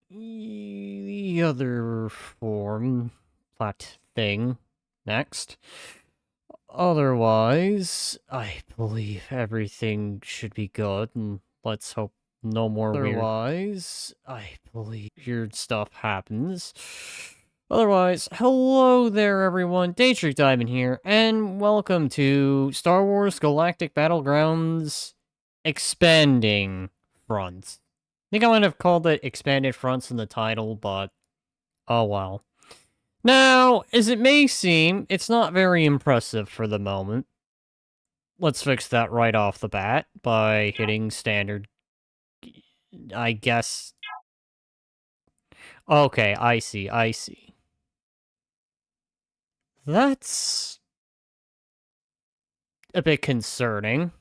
the other form plat thing next. Otherwise, I believe everything should be good, and let's hope no more Otherwise, I believe weird stuff happens. Otherwise, hello there everyone, Daedric Diamond here, and welcome to Star Wars Galactic Battlegrounds Expanding Fronts. I think I might have called it Expanded Fronts in the title, but oh well. Now, as it may seem, it's not very impressive for the moment. Let's fix that right off the bat by hitting standard, I guess. Okay, I see. That's a bit concerning.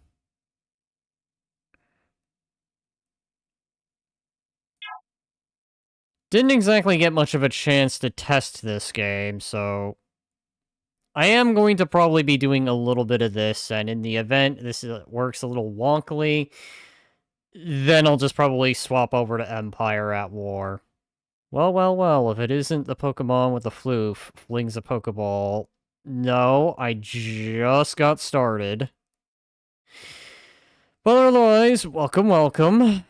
Didn't exactly get much of a chance to test this game, so I am going to probably be doing a little bit of this, and in the event this works a little wonkily, then I'll just probably swap over to Empire at War. Well, if it isn't the Pokemon with the floof, flings a Pokeball. No, I just got started. But otherwise, welcome.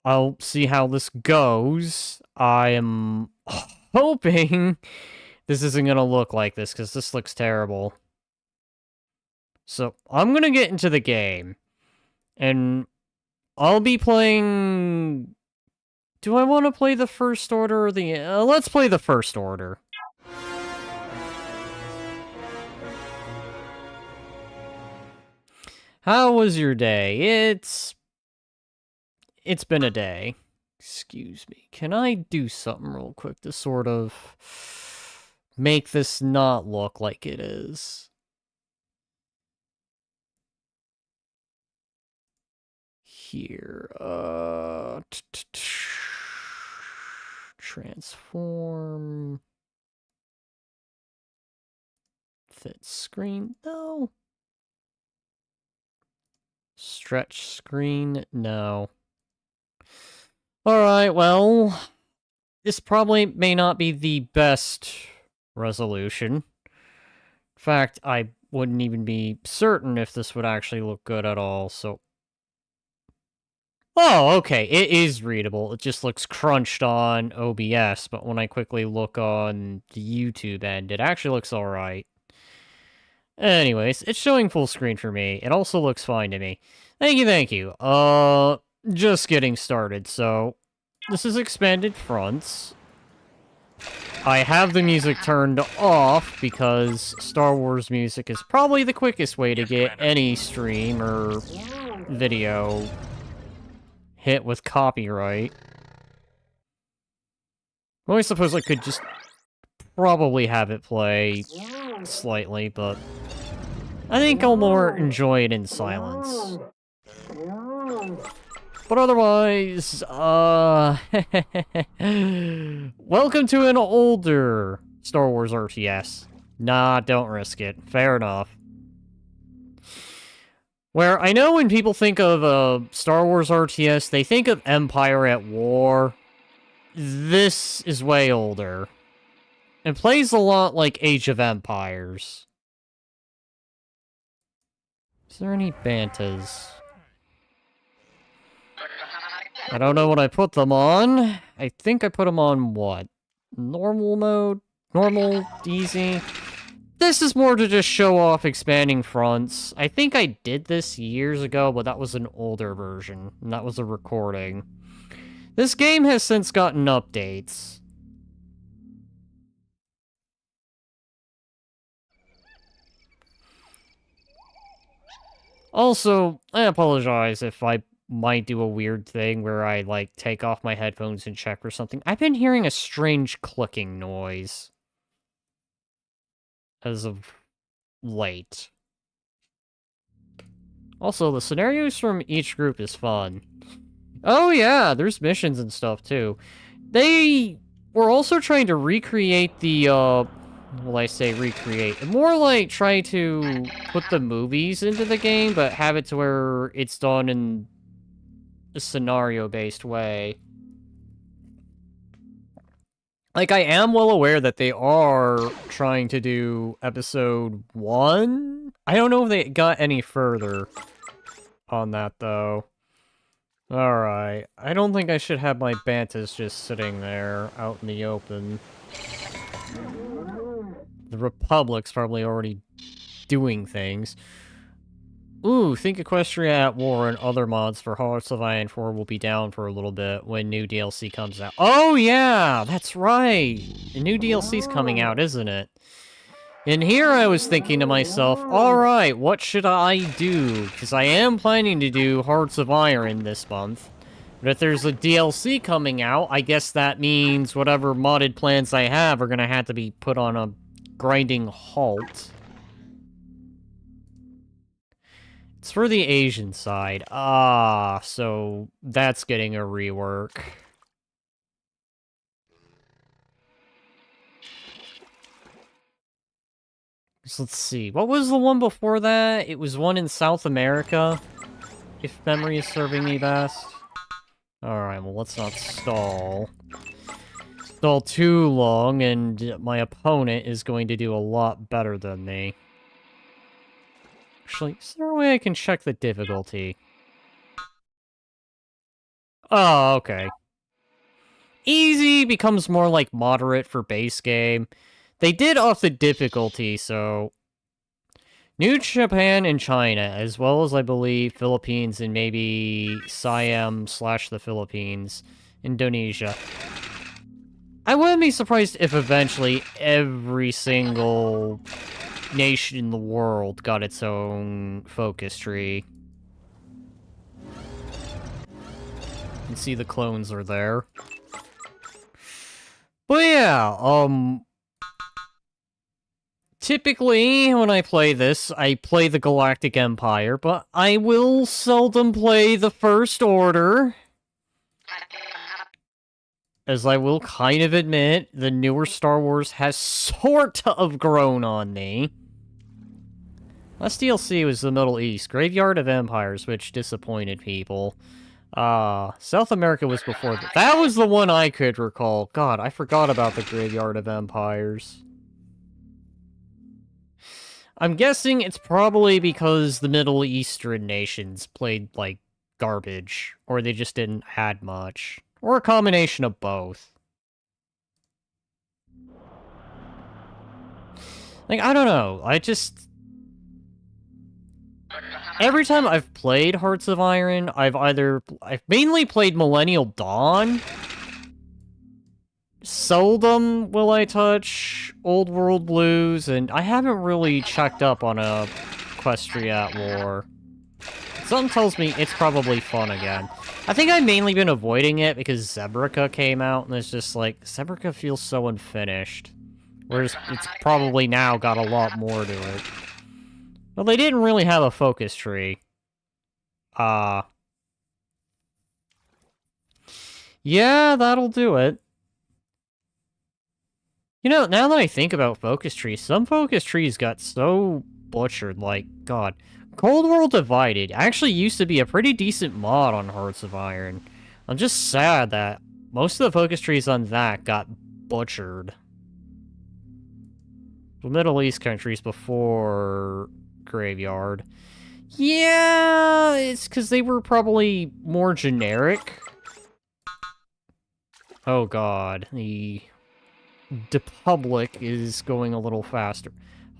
I'll see how this goes. I am hoping this isn't going to look like this, because this looks terrible. So, I'm going to get into the game. And I'll be playing... Do I want to play the First Order or the... let's play the First Order. How was your day? It's been a day. Excuse me. Can I do something real quick to sort of make this not look like it is? Here, transform, fit screen, no. Stretch screen, no. Alright, well, this probably may not be the best resolution. In fact, I wouldn't even be certain if this would actually look good at all, so... Oh, okay, it is readable. It just looks crunched on OBS, but when I quickly look on the YouTube end, it actually looks alright. Anyways, it's showing full screen for me. It also looks fine to me. Thank you. Just getting started, so... This is Expanded Fronts. I have the music turned off, because Star Wars music is probably the quickest way to get any stream or video hit with copyright. Well, I suppose I could just probably have it play slightly, but I think I'll more enjoy it in silence. But otherwise, welcome to an older Star Wars RTS. Nah, don't risk it. Fair enough. Where I know when people think of Star Wars RTS, they think of Empire at War. This is way older. It plays a lot like Age of Empires. Is there any Bantas? I don't know what I put them on. I think I put them on what? Normal mode? Normal? Easy? This is more to just show off expanding fronts. I think I did this years ago, but that was an older version, and that was a recording. This game has since gotten updates. Also, I apologize if I might do a weird thing where I, like, take off my headphones and check or something. I've been hearing a strange clicking noise as of late. Also, the scenarios from each group is fun. Oh yeah, there's missions and stuff too. They were also trying to recreate the, well, I say recreate. More like try to put the movies into the game, but have it to where it's done in a scenario-based way. Like, I am well aware that they are trying to do episode 1. I don't know if they got any further on that, though. Alright. I don't think I should have my Bantas just sitting there out in the open. The Republic's probably already doing things. Ooh, think Equestria at War and other mods for Hearts of Iron 4 will be down for a little bit when new DLC comes out. Oh yeah, that's right! The new DLC's coming out, isn't it? And here I was thinking to myself, alright, what should I do? Because I am planning to do Hearts of Iron this month. But if there's a DLC coming out, I guess that means whatever modded plans I have are gonna have to be put on a grinding halt. It's for the Asian side. Ah, so that's getting a rework. So let's see. What was the one before that? It was one in South America, if memory is serving me best. Alright, well, let's not stall. Stall too long, and my opponent is going to do a lot better than me. Actually, is there a way I can check the difficulty? Oh, okay. Easy becomes more like moderate for base game. They did off the difficulty, so... New Japan and China, as well as, I believe, Philippines and maybe Siam / the Philippines, Indonesia. I wouldn't be surprised if eventually every single nation in the world got its own focus tree. You can see the clones are there. But yeah, typically, when I play this, I play the Galactic Empire, but I will seldom play the First Order. As I will kind of admit, the newer Star Wars has sort of grown on me. Last DLC was the Middle East, Graveyard of Empires, which disappointed people. South America was before that. That was the one I could recall. God, I forgot about the Graveyard of Empires. I'm guessing it's probably because the Middle Eastern nations played, like, garbage. Or they just didn't add much. Or a combination of both. Like, I don't know. Every time I've played Hearts of Iron, I've mainly played Millennial Dawn. Seldom will I touch Old World Blues, and I haven't really checked up on a Equestria at War. Something tells me it's probably fun again. I think I've mainly been avoiding it because Zebrica came out, and it's just like, Zebrica feels so unfinished. Whereas it's probably now got a lot more to it. Well, they didn't really have a focus tree. Yeah, that'll do it. You know, now that I think about focus trees, some focus trees got so butchered, like, God. Cold World Divided actually used to be a pretty decent mod on Hearts of Iron. I'm just sad that most of the focus trees on that got butchered. The Middle East countries before Graveyard. Yeah, it's because they were probably more generic. Oh God, the Republic is going a little faster.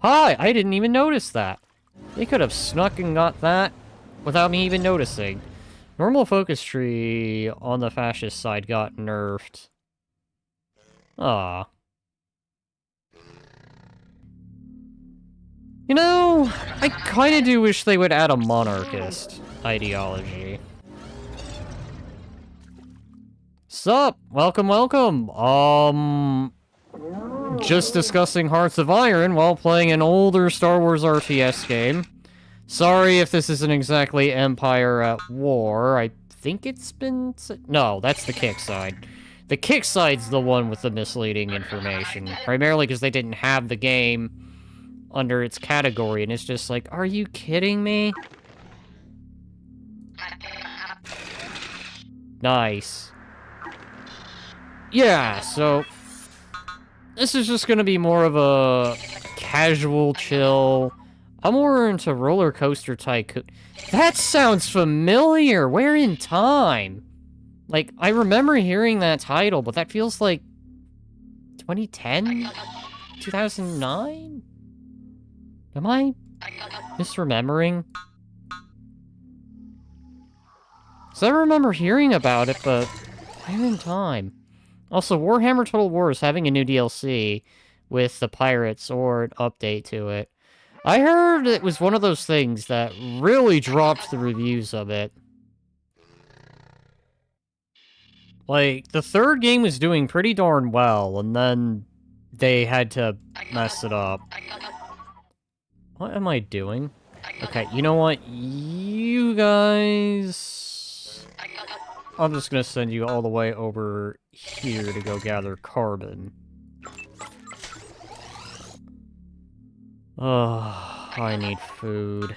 Hi, I didn't even notice that. They could have snuck and got that without me even noticing. Normal focus tree on the fascist side got nerfed. Ah. You know, I kind of do wish they would add a monarchist ideology. Sup? Welcome, welcome. Just discussing Hearts of Iron while playing an older Star Wars RTS game. Sorry if this isn't exactly Empire at War. I think it's been... No, that's the kick side. The kick side's the one with the misleading information. Primarily because they didn't have the game under its category, and it's just like, are you kidding me? Nice. Yeah, so... this is just gonna be more of a casual chill. I'm more into Roller Coaster Tycoon. That sounds familiar. Where in time? Like, I remember hearing that title, but that feels like 2010? 2009? Am I misremembering? So I remember hearing about it, but where in time? Also, Warhammer Total War is having a new DLC with the Pirates or an update to it. I heard it was one of those things that really dropped the reviews of it. Like, the third game was doing pretty darn well, and then they had to mess it up. What am I doing? Okay, you know what? You guys... I'm just gonna send you all the way over here to go gather carbon. Oh, I need food.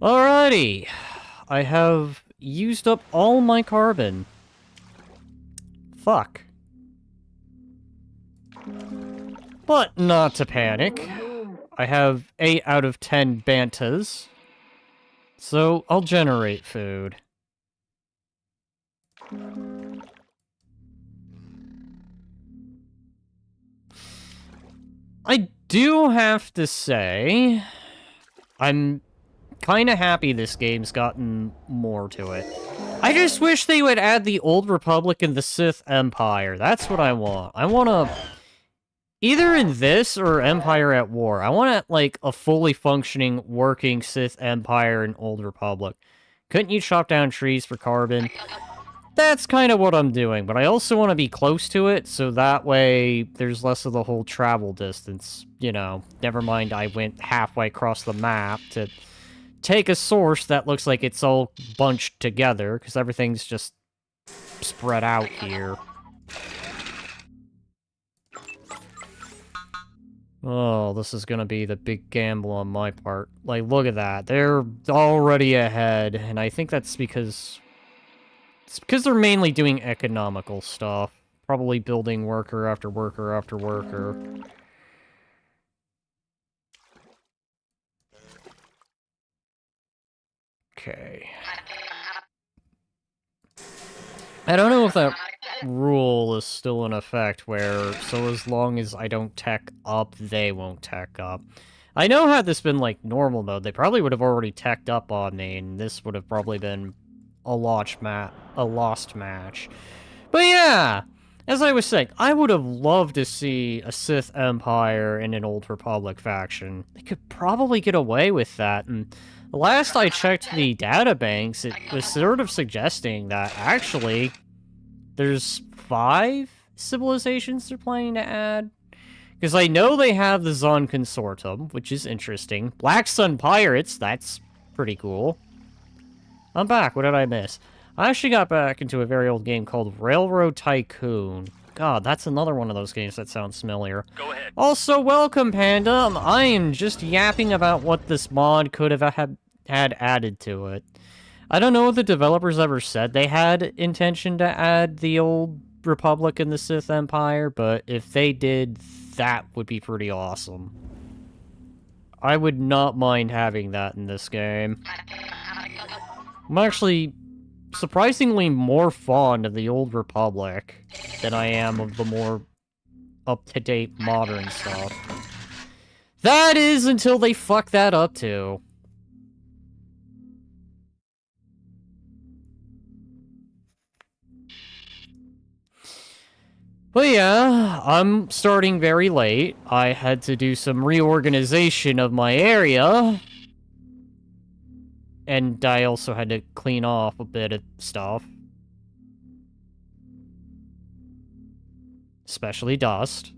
Alrighty. I have used up all my carbon. Fuck. But not to panic. I have 8 out of 10 bantas. So I'll generate food. I do have to say, I'm kind of happy this game's gotten more to it. I just wish they would add the Old Republic and the Sith Empire. That's what I want. I want to... Either in this or Empire at War. I want, like, a fully functioning, working Sith Empire and Old Republic. Couldn't you chop down trees for carbon? That's kind of what I'm doing, but I also want to be close to it, so that way there's less of the whole travel distance. You know, never mind I went halfway across the map to take a source that looks like it's all bunched together, because everything's just spread out here. Oh, this is gonna be the big gamble on my part. Like, look at that. They're already ahead, and I think that's because... It's because they're mainly doing economical stuff. Probably building worker after worker after worker. Okay. I don't know if that rule is still in effect where, so as long as I don't tech up, they won't tech up. I know had this been like normal mode, they probably would have already teched up on me, and this would have probably been a lost match. But yeah, as I was saying, I would have loved to see a Sith Empire and an Old Republic faction. They could probably get away with that, and last I checked the databanks, it was sort of suggesting that actually there's 5 civilizations they're planning to add. Because I know they have the Zon Consortium, which is interesting. Black Sun Pirates, that's pretty cool. I'm back. What did I miss? I actually got back into a very old game called Railroad Tycoon. God, that's another one of those games that sounds familiar. Go ahead. Also, welcome, Panda. I am just yapping about what this mod could have had added to it. I don't know if the developers ever said they had intention to add the Old Republic and the Sith Empire, but if they did, that would be pretty awesome. I would not mind having that in this game. I'm actually surprisingly more fond of the Old Republic than I am of the more up-to-date modern stuff. That is until they fuck that up too. But yeah, I'm starting very late. I had to do some reorganization of my area. And I also had to clean off a bit of stuff. Especially dust.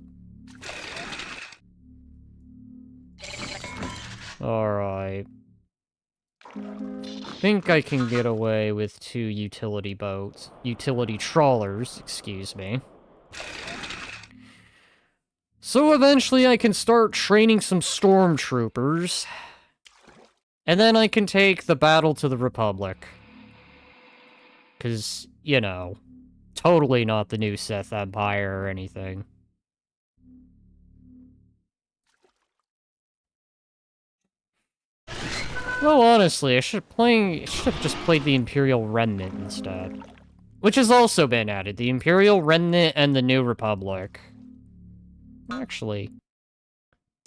Alright. Think I can get away with 2 utility boats. Utility trawlers, excuse me. So eventually I can start training some stormtroopers. And then I can take the battle to the Republic. Because, you know, totally not the new Sith Empire or anything. Well, honestly, I should have just played the Imperial Remnant instead. Which has also been added. The Imperial Remnant and the New Republic. Actually,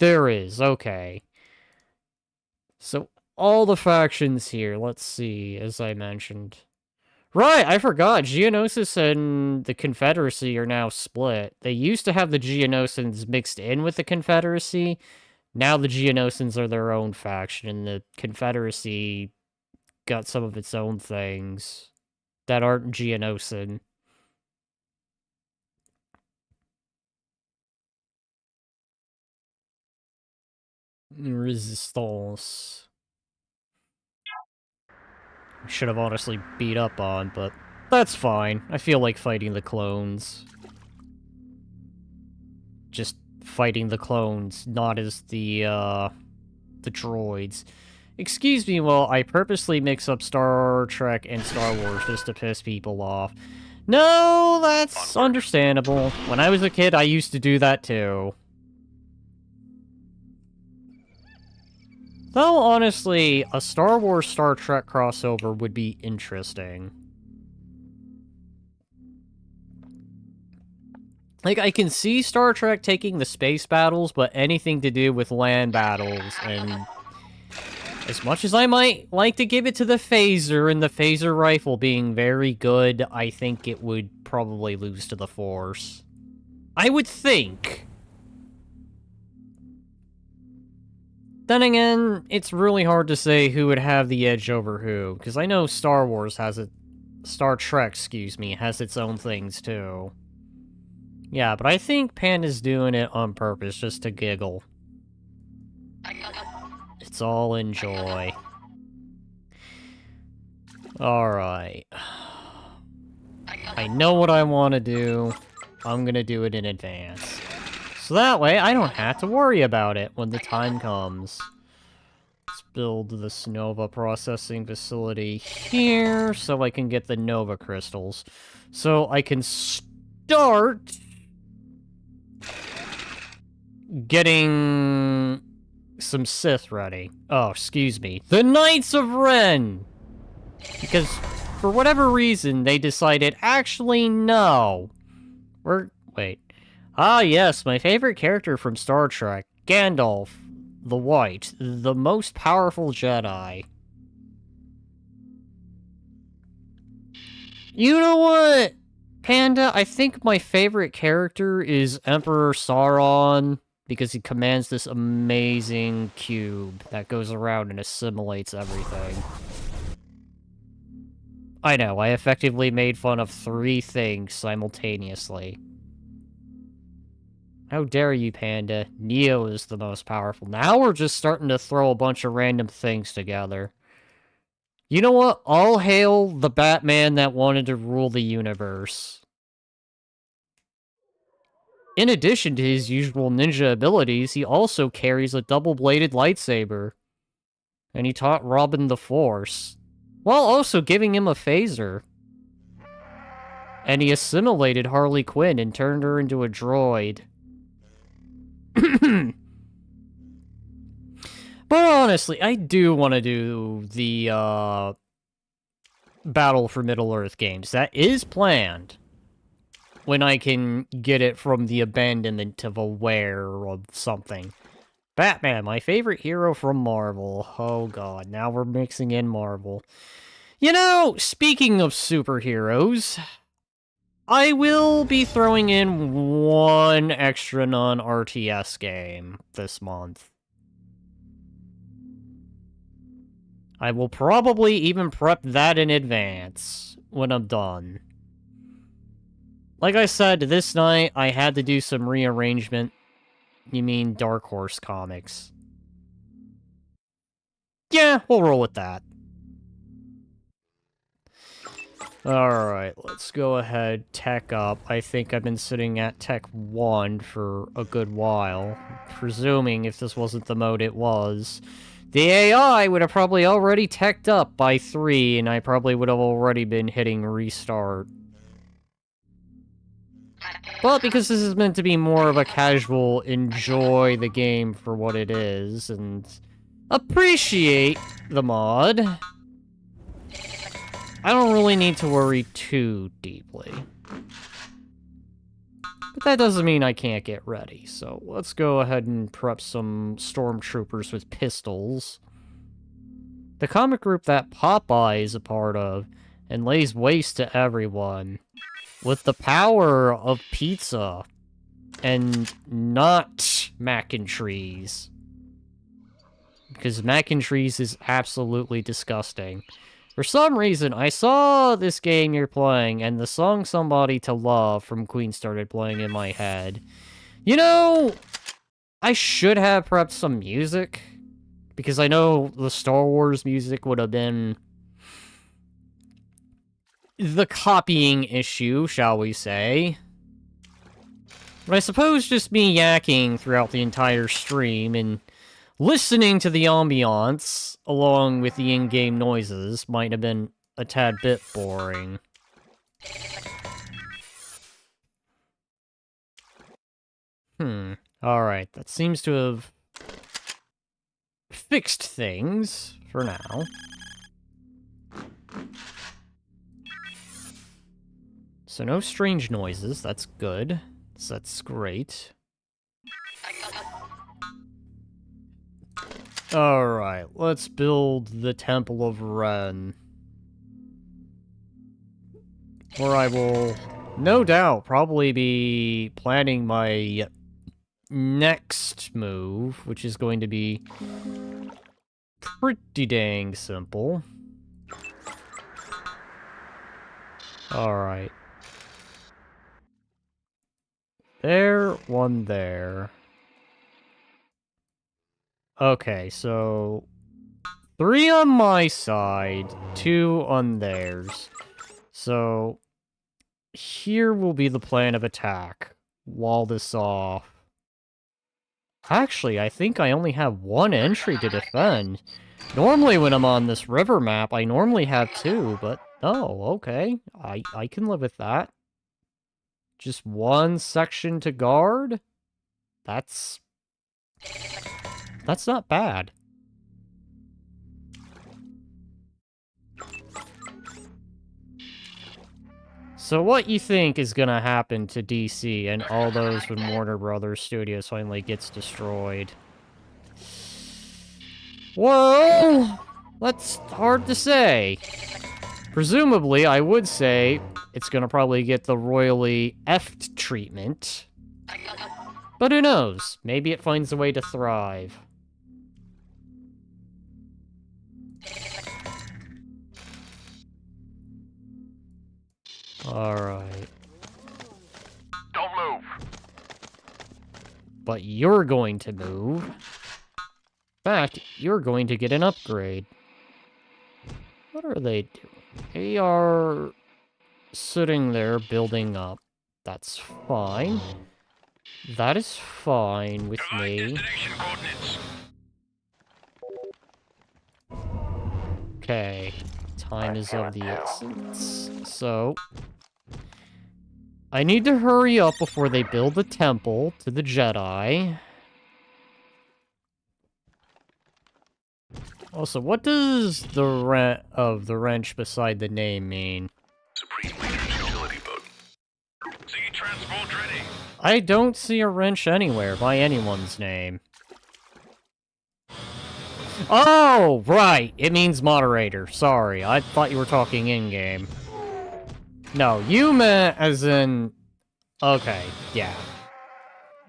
there is, okay. So, all the factions here, let's see, as I mentioned. Right, I forgot. Geonosis and the Confederacy are now split. They used to have the Geonosians mixed in with the Confederacy. Now the Geonosians are their own faction, and the Confederacy got some of its own things that aren't Geonosian. Resistance. I should have honestly beat up on, but that's fine. I feel like fighting the clones. Just fighting the clones, not as the droids. Excuse me while I purposely mix up Star Trek and Star Wars just to piss people off. No, that's understandable. When I was a kid, I used to do that too. Though, honestly, a Star Wars Star Trek crossover would be interesting. Like, I can see Star Trek taking the space battles, but anything to do with land battles, and as much as I might like to give it to the phaser and the phaser rifle being very good, I think it would probably lose to the Force. I would think. Then again, it's really hard to say who would have the edge over who, because I know Star Trek, excuse me, has its own things too. Yeah, but I think Panda's doing it on purpose, just to giggle. It's all in joy. Alright. I know what I want to do. I'm gonna do it in advance. So that way, I don't have to worry about it when the time comes. Let's build this Nova processing facility here, so I can get the Nova crystals. So I can start getting some Sith ready. Oh, excuse me. The Knights of Ren! Because, for whatever reason, they decided, actually, no. Wait. Ah, yes, my favorite character from Star Trek, Gandalf the White, the most powerful Jedi. You know what, Panda? I think my favorite character is Emperor Sauron, because he commands this amazing cube that goes around and assimilates everything. I know, I effectively made fun of 3 things simultaneously. How dare you, Panda? Neo is the most powerful. Now we're just starting to throw a bunch of random things together. You know what? All hail the Batman that wanted to rule the universe. In addition to his usual ninja abilities, he also carries a double-bladed lightsaber. And he taught Robin the Force, while also giving him a phaser. And he assimilated Harley Quinn and turned her into a droid. But honestly, I do want to do the Battle for Middle-earth games. That is planned. When I can get it from the abandonment of a wear of something. Batman, my favorite hero from Marvel. Oh god, now we're mixing in Marvel. You know, speaking of superheroes, I will be throwing in one extra non-RTS game this month. I will probably even prep that in advance when I'm done. Like I said, this night I had to do some rearrangement. You mean Dark Horse Comics? Yeah, we'll roll with that. Alright, let's go ahead, tech up. I think I've been sitting at tech 1 for a good while. Presuming, if this wasn't the mode it was, the AI would have probably already teched up by 3, and I probably would have already been hitting restart. But because this is meant to be more of a casual enjoy the game for what it is, and appreciate the mod, I don't really need to worry too deeply. But that doesn't mean I can't get ready, so let's go ahead and prep some stormtroopers with pistols. The comic group that Popeye is a part of, and lays waste to everyone, with the power of pizza, and not mac and cheese. Because mac and cheese is absolutely disgusting. For some reason, I saw this game you're playing, and the song Somebody to Love from Queen started playing in my head. You know, I should have prepped some music, because I know the Star Wars music would have been the copying issue, shall we say. But I suppose just me yakking throughout the entire stream and listening to the ambiance, along with the in-game noises, might have been a tad bit boring. Alright, that seems to have fixed things for now. So no strange noises, that's good. So that's great. Alright, let's build the Temple of Ren. Where I will, no doubt, probably be planning my next move, which is going to be pretty dang simple. Alright. There, one there. Okay, so 3 on my side, 2 on theirs. So here will be the plan of attack. Wall this off. Actually, I think I only have 1 entry to defend. Normally when I'm on this river map, I normally have 2, but oh, okay. I can live with that. Just 1 section to guard? That's not bad. So what you think is gonna happen to DC and all those when Warner Brothers Studios finally gets destroyed? Well, that's hard to say. Presumably, I would say it's gonna probably get the royally effed treatment. But who knows? Maybe it finds a way to thrive. Alright. Don't move. But you're going to move. In fact, you're going to get an upgrade. What are they doing? They are sitting there building up. That's fine. That is fine with me. Okay. Time is of the essence. So I need to hurry up before they build the temple to the Jedi. Also, what does the wrench beside the name mean? Supreme Leader's utility boat. See transport ready. I don't see a wrench anywhere by anyone's name. Oh, right. It means moderator. Sorry, I thought you were talking in-game. No, you meant as in... Okay, yeah.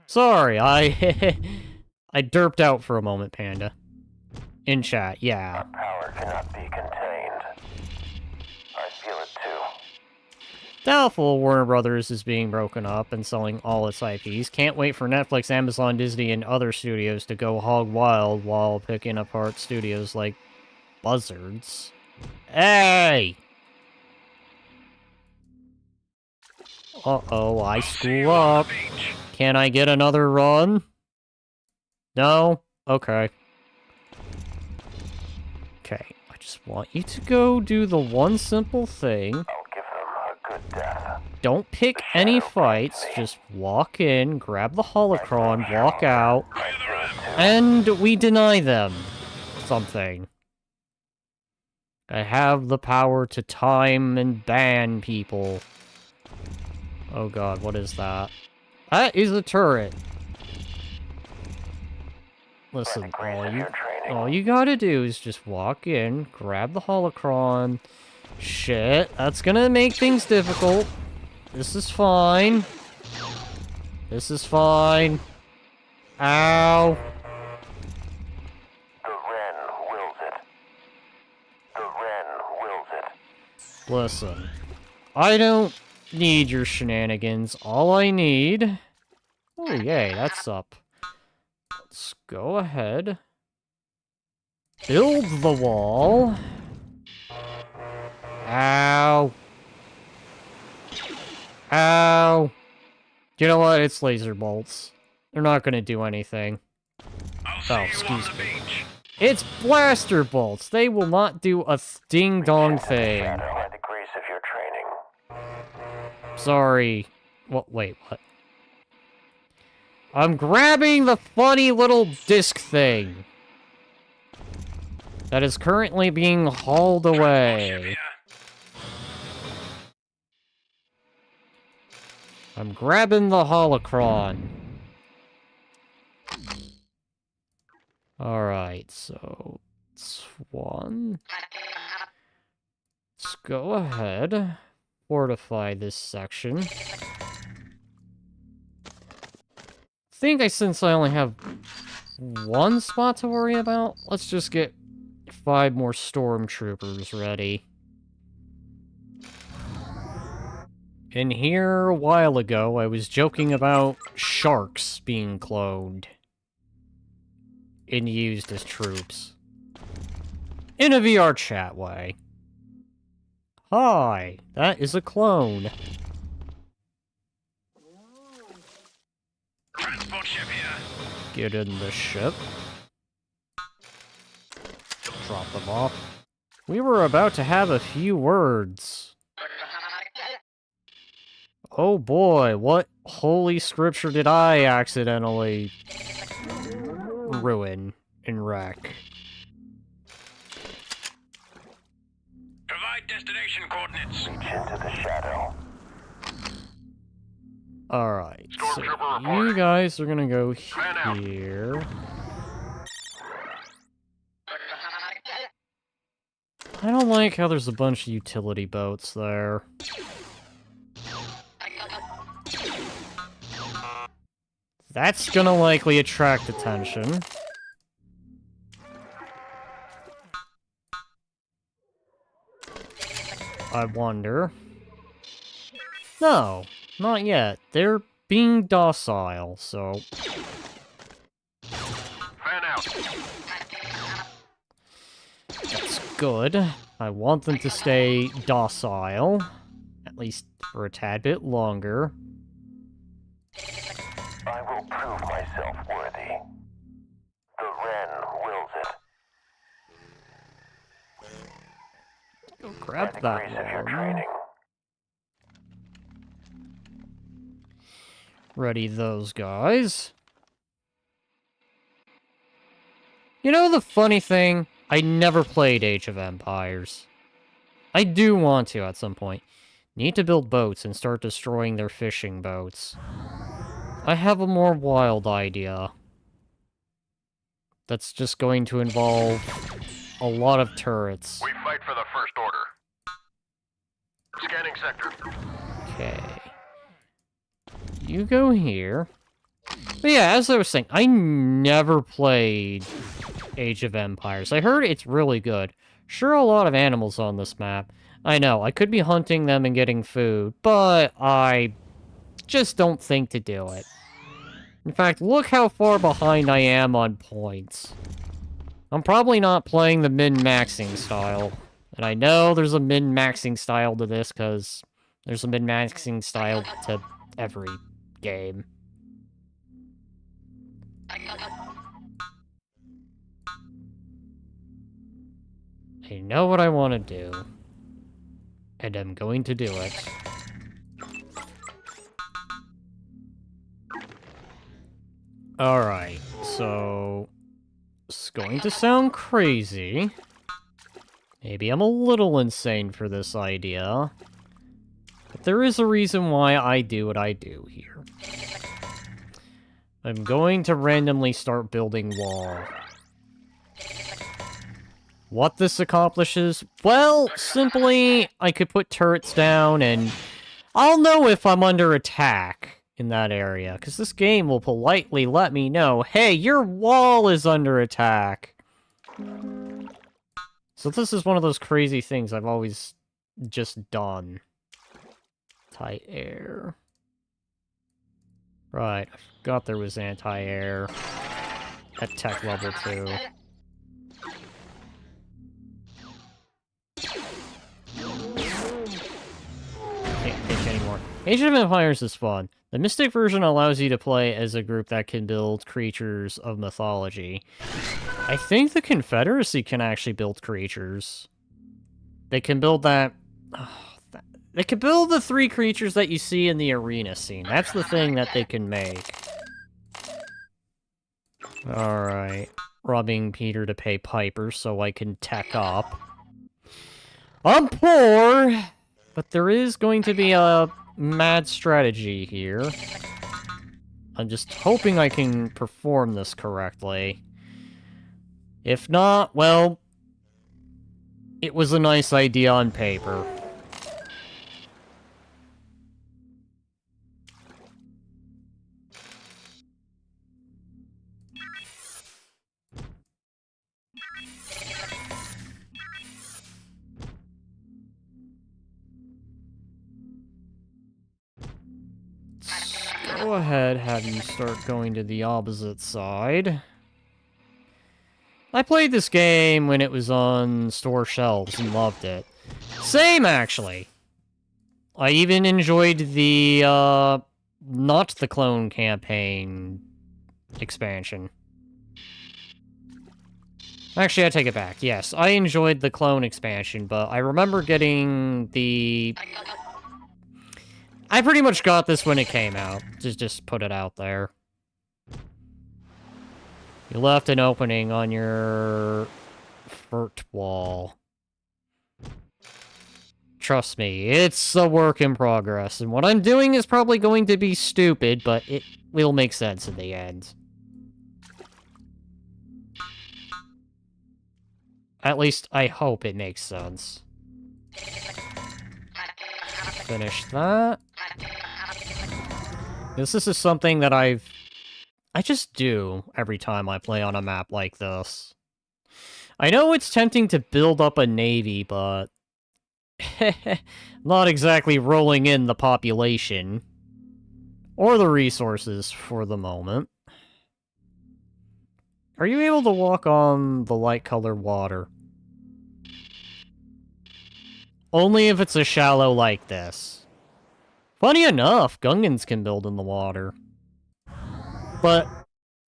Sorry, I derped out for a moment, Panda. In chat, yeah. Our power cannot be contained. I feel it too. Doubtful Warner Brothers is being broken up and selling all its IPs. Can't wait for Netflix, Amazon, Disney, and other studios to go hog wild while picking apart studios like buzzards. Hey! Uh-oh, I screw up. Can I get another run? No? Okay. Okay, I just want you to go do the one simple thing. I'll give them a good death. Don't pick any fights, just walk in, grab the holocron, walk out, and we deny them something. I have the power to time and ban people. Oh god, what is that? That is a turret. Listen, all you gotta do is just walk in, grab the holocron. Shit, that's gonna make things difficult. This is fine. This is fine. Ow. The Wren wills it. The Wren wills it. Listen, I don't need your shenanigans. All I need... Oh, yay, that's up. Let's go ahead. Build the wall. Ow. Ow. You know what? It's laser bolts. They're not gonna do anything. Oh, excuse me. It's blaster bolts. They will not do a ding-dong thing. By the grace of your training. Sorry. What? Wait, what? I'm grabbing the funny little disc thing that is currently being hauled away. I'm grabbing the holocron. Alright, so it's one. Let's go ahead. Fortify this section. Since I only have one spot to worry about, let's just get 5 more stormtroopers ready. In here, a while ago, I was joking about sharks being cloned and used as troops. In a VR chat way. Hi, that is a clone. Transport ship here. Get in the ship. Drop them off. We were about to have a few words. Oh boy, what holy scripture did I accidentally ruin and wreck? Provide destination coordinates. Reach into the shadow. Alright, so Stormtrooper you reporting. guys are gonna go Man out. here. I don't like how there's a bunch of utility boats there. That's gonna likely attract attention. I wonder. No, not yet. They're being docile, so... Fan out. That's good. I want them to stay docile. At least for a tad bit longer. I will prove myself worthy. The Wren wills it. Go grab By the that grace of your one. training. Ready those guys. You know the funny thing? I never played Age of Empires. I do want to at some point. Need to build boats and start destroying their fishing boats. I have a more wild idea. That's just going to involve a lot of turrets. We fight for the First Order. Scanning sector. Okay. You go here. But yeah, as I was saying, I never played Age of Empires. I heard it's really good. Sure, a lot of animals on this map. I know, I could be hunting them and getting food, but I just don't think to do it. In fact, look how far behind I am on points. I'm probably not playing the min-maxing style. And I know there's a min-maxing style to this, because there's a min-maxing style to every game. I know what I want to do. And I'm going to do it. Alright, so... It's going to sound crazy. Maybe I'm a little insane for this idea. But there is a reason why I do what I do here. I'm going to randomly start building wall. What this accomplishes? Well, simply, I could put turrets down and I'll know if I'm under attack in that area, because this game will politely let me know, hey, your wall is under attack. So this is one of those crazy things I've always just done. Anti-air. Right, I forgot there was anti-air at tech level 2. Can't pitch anymore. Age of Empires is fun. The Mystic version allows you to play as a group that can build creatures of mythology. I think the Confederacy can actually build creatures. They can build that... They can build the 3 creatures that you see in the arena scene. That's the thing that they can make. Alright. Robbing Peter to pay Piper so I can tech up. I'm poor, but there is going to be a mad strategy here. I'm just hoping I can perform this correctly. If not, well, it was a nice idea on paper. Go ahead, have you start going to the opposite side. I played this game when it was on store shelves and loved it. Same, actually. I even enjoyed the, not the clone campaign expansion. Actually, I take it back. Yes, I enjoyed the clone expansion, but I remember getting the... I pretty much got this when it came out. Just put it out there. You left an opening on your fort wall. Trust me, it's a work in progress, and what I'm doing is probably going to be stupid, but it will make sense in the end. At least, I hope it makes sense. Finish that. This is something that I just do every time I play on a map like this. I know it's tempting to build up a navy, but... not exactly rolling in the population. Or the resources, for the moment. Are you able to walk on the light-colored water? Only if it's a shallow like this. Funny enough, Gungans can build in the water. But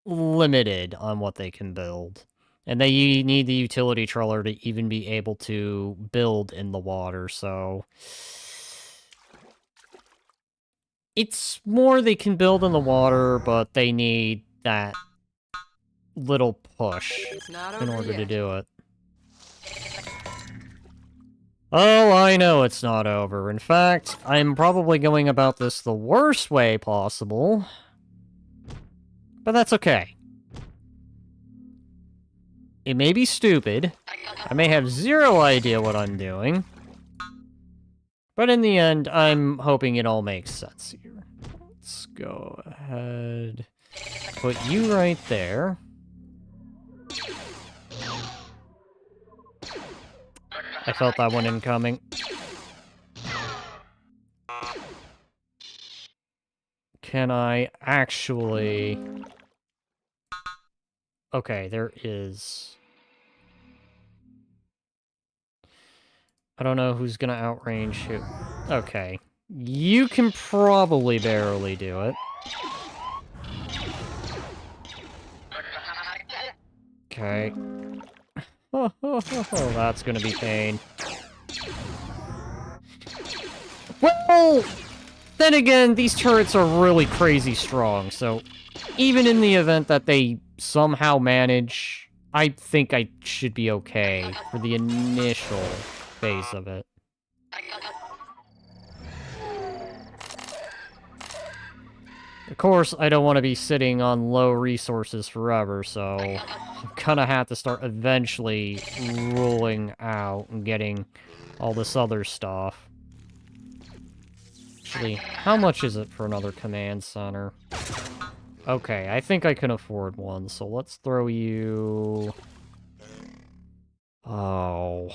limited on what they can build. And they need the utility trawler to even be able to build in the water, so... It's more they can build in the water, but they need that little push in order to do it. Oh, I know it's not over. In fact, I'm probably going about this the worst way possible. But that's okay. It may be stupid. I may have zero idea what I'm doing. But in the end, I'm hoping it all makes sense here. Let's go ahead. Put you right there. I felt that one incoming. Can I actually... Okay, there is... I don't know who's gonna outrange who. Okay. You can probably barely do it. Okay. That's gonna be pain. Well, then again, these turrets are really crazy strong, so even in the event that they somehow manage, I think I should be okay for the initial phase of it. Of course, I don't want to be sitting on low resources forever, so I'm gonna have to start eventually rolling out and getting all this other stuff. Actually, how much is it for another command center? Okay, I think I can afford one, so let's throw you... Oh...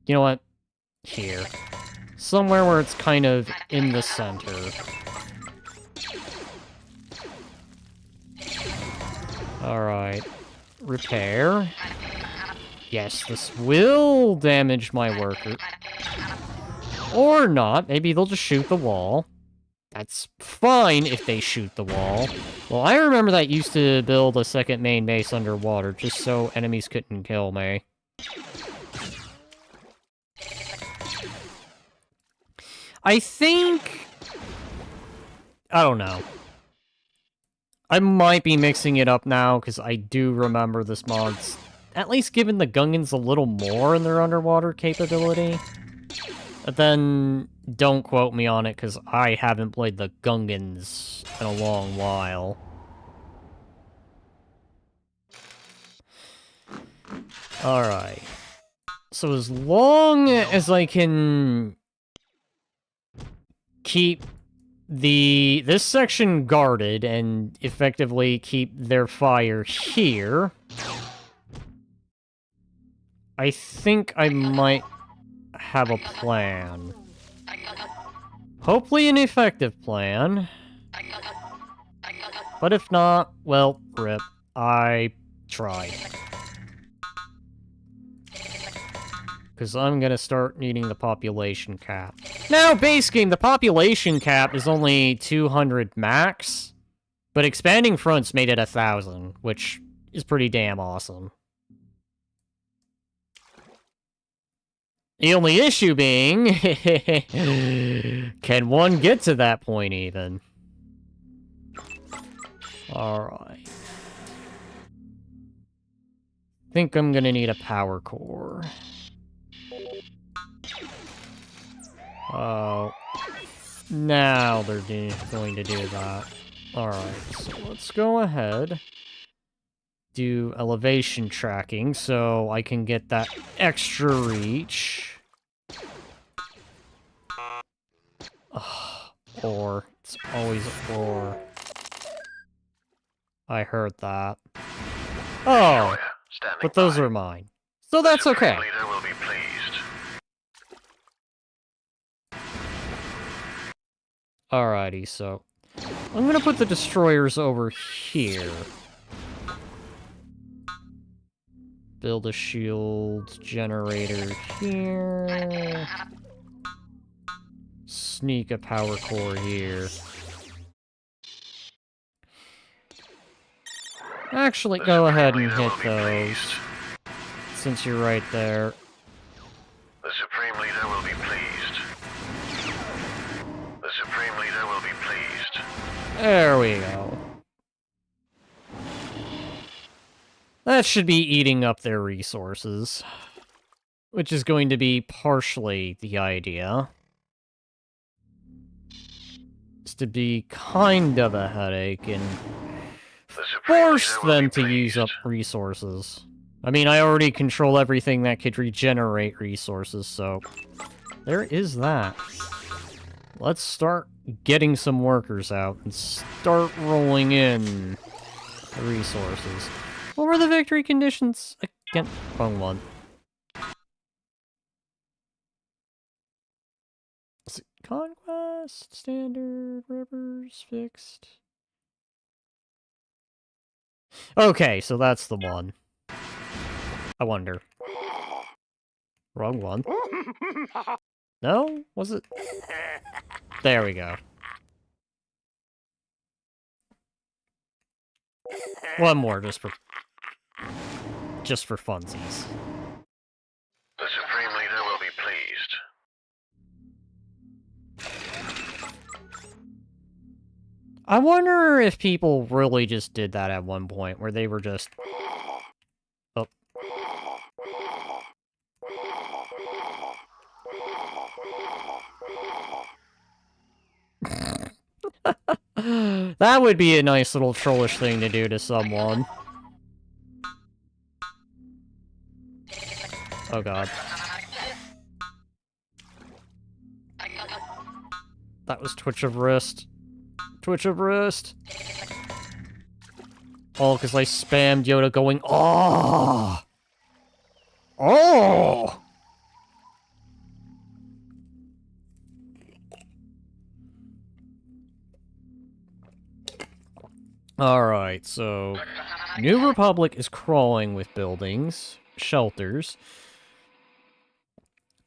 You know what? Here. Somewhere where it's kind of in the center. Alright. Repair. Yes, this will damage my worker. Or not. Maybe they'll just shoot the wall. That's fine if they shoot the wall. Well, I remember that used to build a second main base underwater, just so enemies couldn't kill me. I think... I don't know. I might be mixing it up now, because I do remember this mod's at least given the Gungans a little more in their underwater capability. But then, don't quote me on it, because I haven't played the Gungans in a long while. Alright. So as long as I can keep this section guarded and effectively keep their fire here, I think I might have a plan. Hopefully an effective plan. But if not, well, rip. I tried. Because I'm gonna start needing the population cap. Now, base game, the population cap is only 200 max, but expanding fronts made it 1,000, which is pretty damn awesome. The only issue being, can one get to that point even? Alright. Think I'm gonna need a power core. Oh. Now they're going to do that. Alright, so let's go ahead. Do elevation tracking so I can get that extra reach. Or. It's always or. I heard that. Oh, but those are mine. So that's okay. Alrighty, so I'm gonna put the destroyers over here. Build a shield generator here. Sneak a power core here. Actually, go ahead and hit those, since you're right there. The Supreme Leader will be pleased. The Supreme Leader will be pleased. There we go. That should be eating up their resources, which is going to be partially the idea. It's to be kind of a headache and force them to use up resources. I mean, I already control everything that could regenerate resources, so there is that. Let's start getting some workers out and start rolling in the resources. What were the victory conditions? Again, wrong one. Is it Conquest, Standard, Rivers, Fixed? Okay, so that's the one. I wonder. Wrong one. No? Was it? There we go. One more, just for just for funsies. The Supreme Leader will be pleased. I wonder if people really just did that at one point, where they were just... Oh. That would be a nice little trollish thing to do to someone. Oh god. That was twitch of wrist. Twitch of wrist. Oh, because I spammed Yoda going, oh! Oh! Alright, so... New Republic is crawling with buildings, shelters.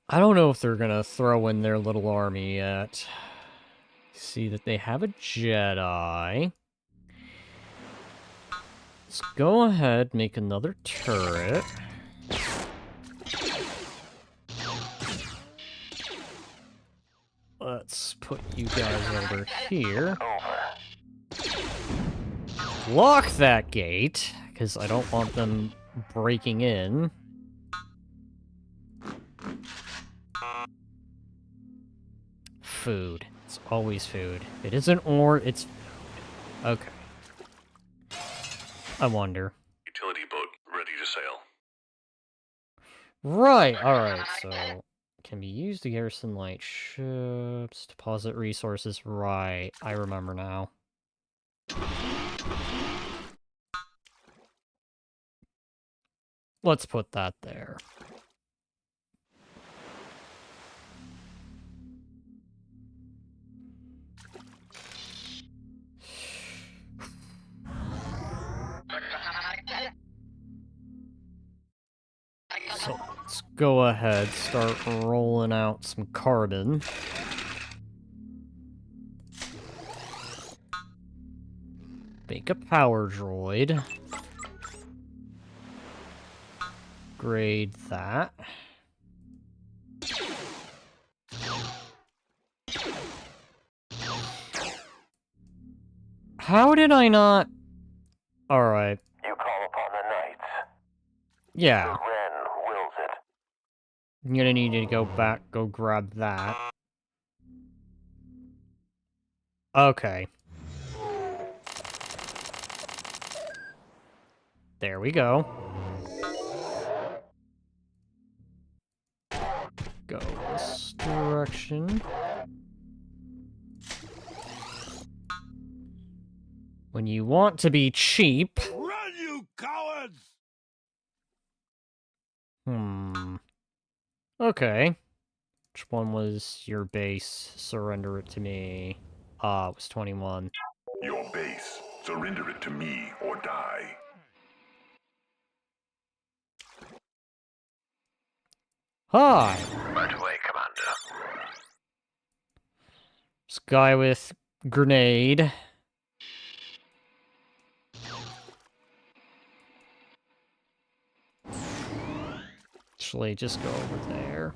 I don't know if they're gonna throw in their little army yet. See that they have a Jedi. Let's go ahead, make another turret. Let's put you guys over here. Lock that gate, because I don't want them breaking in. Food. It's always food. It isn't ore, it's food. Okay. I wonder. Utility boat ready to sail. Right, alright, so... Can be used to garrison light ships, deposit resources, right. I remember now. Let's put that there. So let's go ahead, start rolling out some carbon. Make a power droid. Grade that. How did I not... Alright. You call upon the knights. Yeah. The Wren wills it. I'm gonna need to go back, go grab that. Okay. There we go. Go this direction. When you want to be cheap... Run, you cowards! Okay. Which one was your base? Surrender it to me. Ah, it was 21. Your base. Surrender it to me or die. Hi! Right away, Commander. This guy with grenade. Actually, just go over there.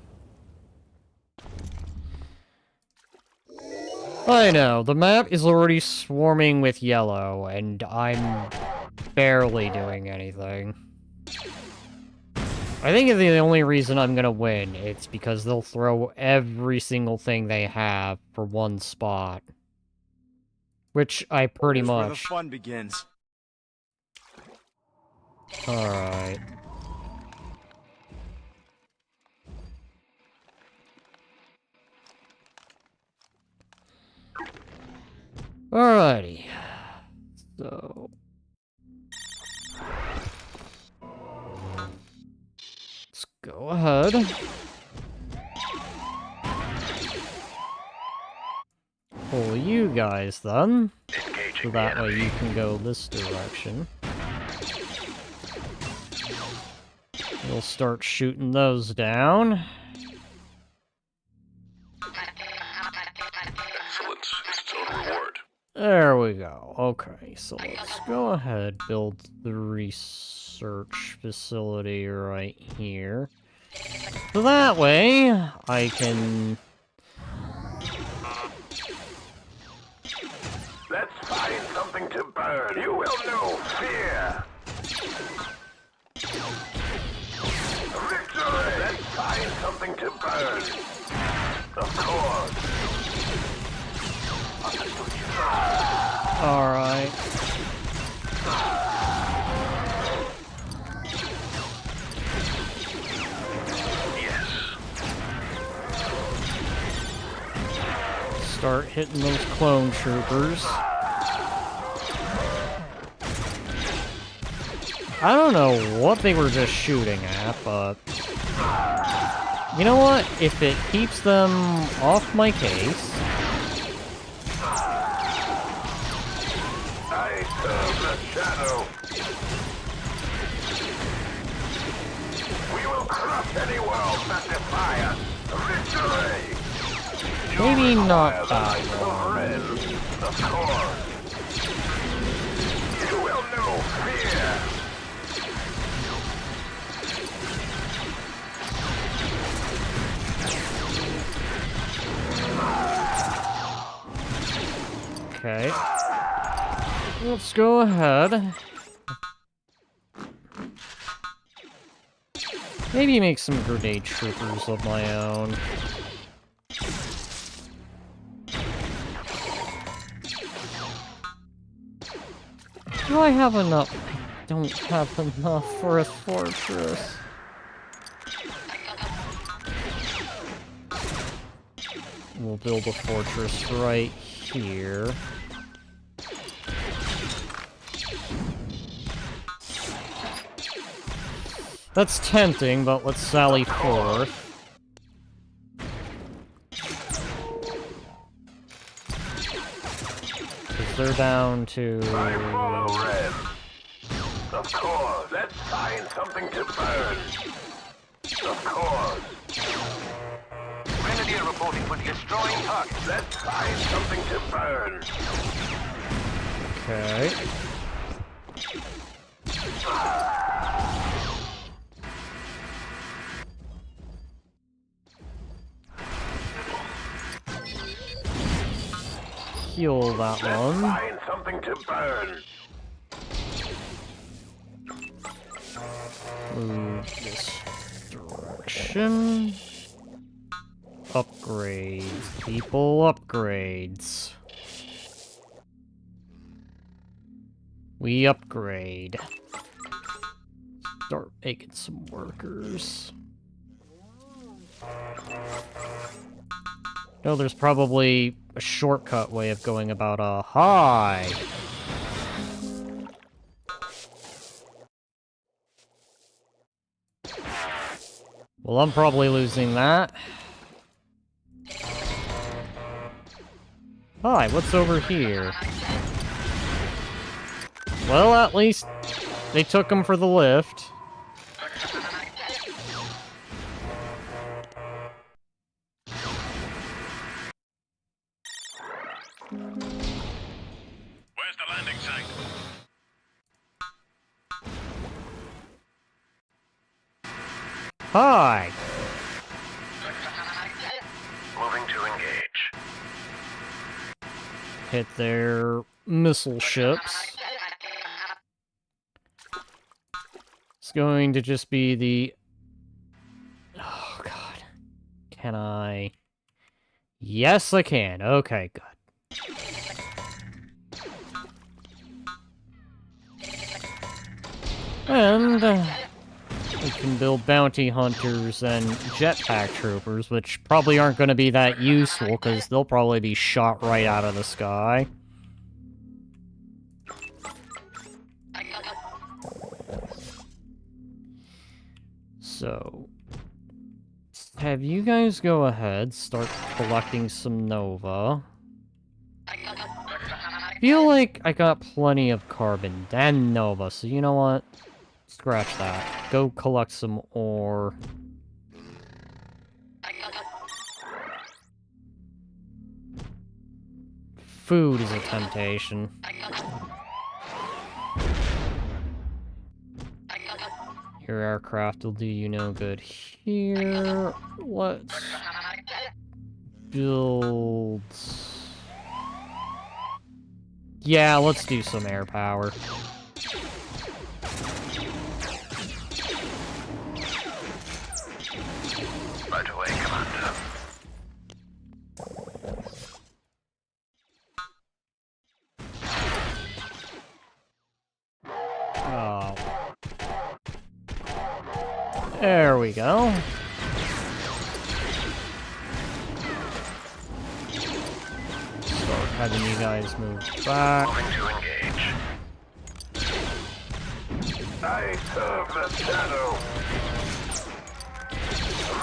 I know, the map is already swarming with yellow, and I'm barely doing anything. I think the only reason I'm gonna win is because they'll throw every single thing they have for one spot. Which I pretty Here's where the much... fun begins. Alright. Alrighty. So... Let's go ahead. Pull you guys then. So that way you can go this direction. We'll start shooting those down. Excellence is its own reward. There we go. Okay, so let's go ahead, build the resource. search facility right here. So that way, I can... Let's find something to burn. You will know fear. Victory! Let's find something to burn. Of course. Alright. Yes. Start hitting those clone troopers. I don't know what they were just shooting at, but... You know what? If it keeps them off my case... I serve the shadow. We will crush any world that defy us. Victory! Maybe not that long. Of course. You will know fear. Okay. Let's go ahead. Maybe make some grenade troopers of my own. Do I have enough? I don't have enough for a fortress. We'll build a fortress right here. That's tempting, but let's sally forth. Because they're down to... I follow Red. Of course. Let's find something to burn. Of course. Grenadier reporting for destroying target. Let's find something to burn. Okay. Heal that one. Find something to burn. Move this direction. Upgrades. People, upgrades. We upgrade. Start making some workers. No, there's probably a shortcut way of going about a hi. Well, I'm probably losing that. Hi, what's over here? Well, at least they took him for the lift. Where's the landing site? Hi! Moving to engage. Hit their missile ships. It's going to just be the... Oh, God. Can I... Yes, I can. Okay, good. And... we can build bounty hunters and jetpack troopers, which probably aren't going to be that useful, because they'll probably be shot right out of the sky. So, have you guys go ahead, start collecting some Nova. Feel like I got plenty of carbon and Nova, so you know what? Scratch that. Go collect some ore. Food is a temptation. Your aircraft will do you no good here. Let's build... Yeah, let's do some air power. Right away, Commander. Oh. There we go. Start having you guys move back. Moving to engage. I serve the shadow.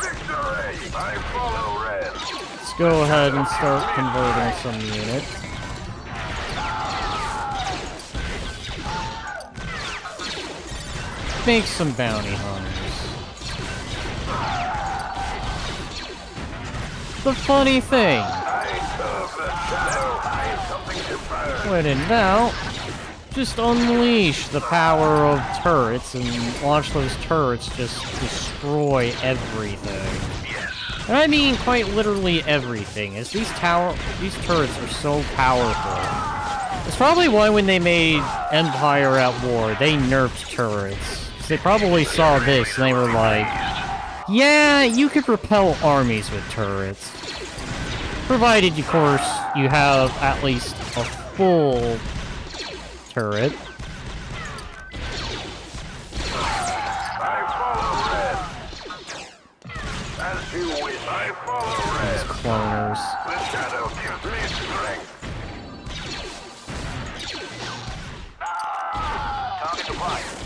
Victory! I follow red. Let's go ahead and start converting some units. Make some bounty hunters. The funny thing, I serve the shadow. Find something to burn. when in doubt, just unleash the power of turrets and watch those turrets just destroy everything. And I mean quite literally everything, as these turrets are so powerful. It's probably why when they made Empire at War, they nerfed turrets. 'Cause they probably saw this and they were like, yeah, you could repel armies with turrets. Provided, of course, you have at least a full turret. I follow red. As you wish, I follow red. These cloners. The shadow gives me strength. Target acquired.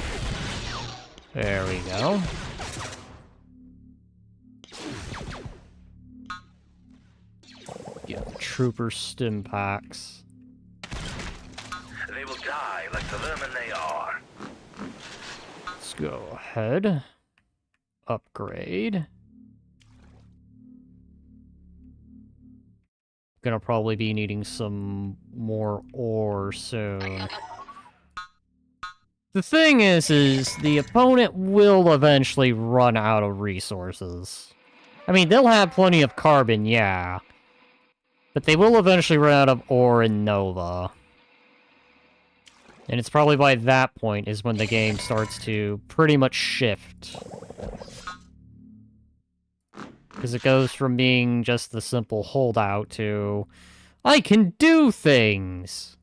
There we go. Get the trooper stim packs. They will die like the vermin they are. Let's go ahead. Upgrade. Gonna probably be needing some more ore soon. The thing is the opponent will eventually run out of resources. I mean, they'll have plenty of carbon, yeah. But they will eventually run out of ore and Nova. And it's probably by that point is when the game starts to pretty much shift. Because it goes from being just the simple holdout to, I can do things!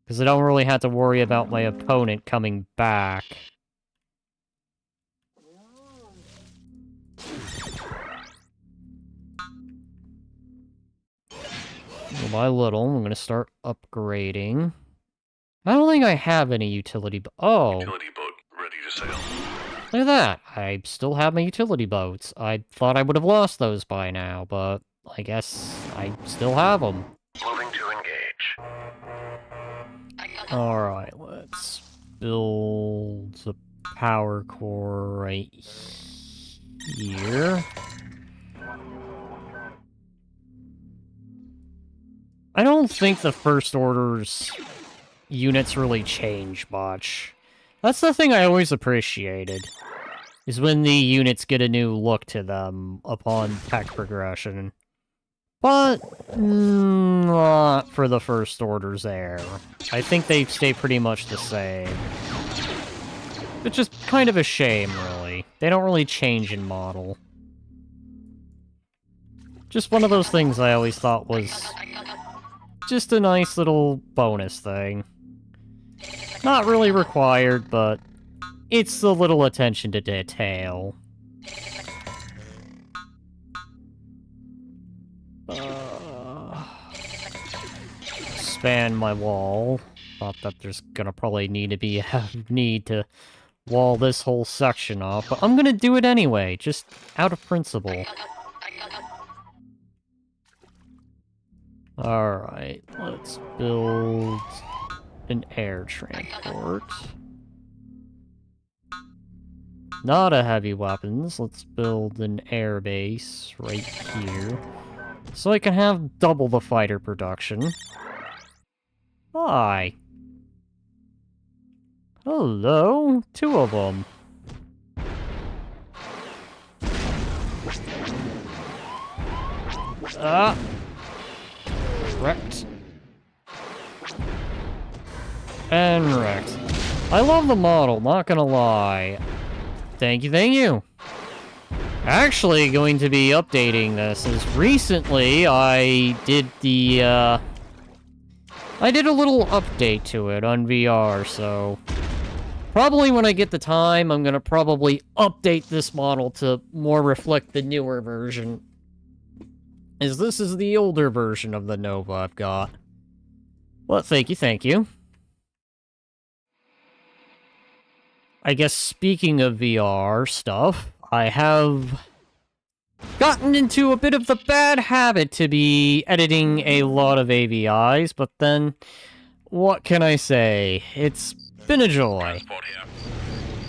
Because I don't really have to worry about my opponent coming back. Little by little, I'm going to start upgrading. I don't think I have any utility oh, Utility boat ready to sail. look at that. I still have my utility boats. I thought I would have lost those by now, but I guess I still have them. Moving to engage. Alright, let's build a power core right here. I don't think the First Order's units really change much. That's the thing I always appreciated, is when the units get a new look to them upon tech progression. But not for the First Order's heir. I think they stay pretty much the same. It's just kind of a shame, really. They don't really change in model. Just one of those things I always thought was just a nice little bonus thing. Not really required, but it's the little attention to detail. Expand my wall. Thought that there's gonna probably need to be a need to wall this whole section off, but I'm gonna do it anyway, just out of principle. Alright, let's build an air transport. Not a heavy weapons, let's build an air base right here. So I can have double the fighter production. Hi. Hello, two of them. Wrecked. And wrecked. I love the model, not gonna lie. Thank you, thank you. Actually going to be updating this, as recently I did the, I did a little update to it on VR, so... Probably when I get the time, I'm gonna probably update this model to more reflect the newer version. As this is the older version of the Nova I've got. Well, thank you, thank you. I guess speaking of VR stuff, I have gotten into a bit of the bad habit to be editing a lot of AVIs, but then, what can I say? It's been a joy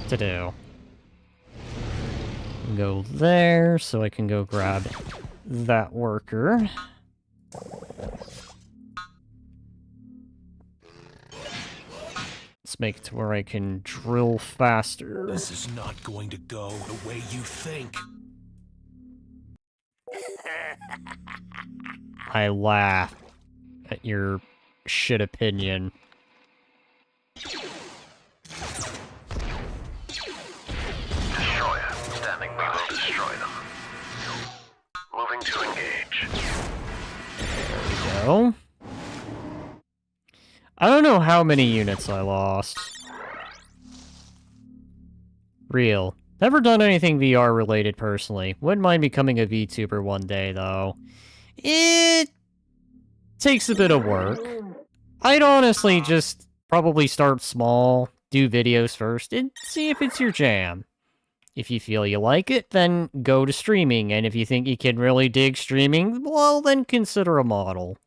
to do. Go there, so I can go grab that worker. Let's make it to where I can drill faster. This is not going to go the way you think. I laugh at your shit opinion. Destroyer, standing by will destroy them. Moving to engage. There we go. I don't know how many units I lost. Real. Never done anything VR related personally. Wouldn't mind becoming a VTuber one day though. It takes a bit of work. I'd honestly just probably start small, do videos first, and see if it's your jam. If you feel you like it, then go to streaming, and if you think you can really dig streaming, well, then consider a model.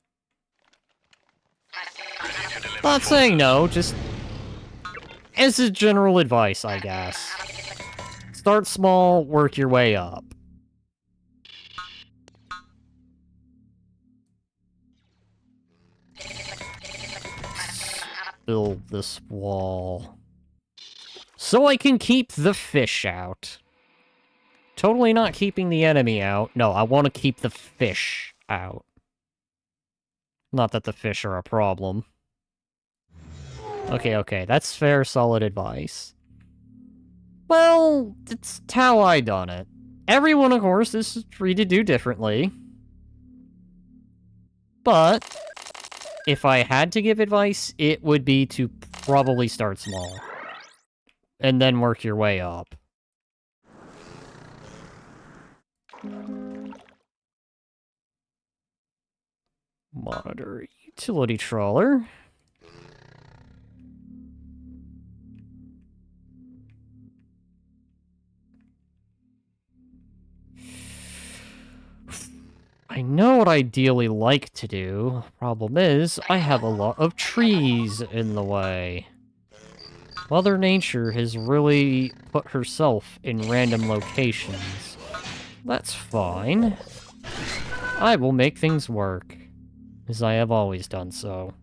Not saying no, just as a general advice, I guess. Start small, work your way up. Build this wall. So I can keep the fish out. Totally not keeping the enemy out. No, I want to keep the fish out. Not that the fish are a problem. Okay, that's fair, solid advice. Well, it's how I done it. Everyone, of course, is free to do differently. But, if I had to give advice, it would be to probably start small. And then work your way up. Monitor utility trawler. I know what I'd ideally like to do. Problem is, I have a lot of trees in the way. Mother Nature has really put herself in random locations. That's fine. I will make things work, as I have always done so.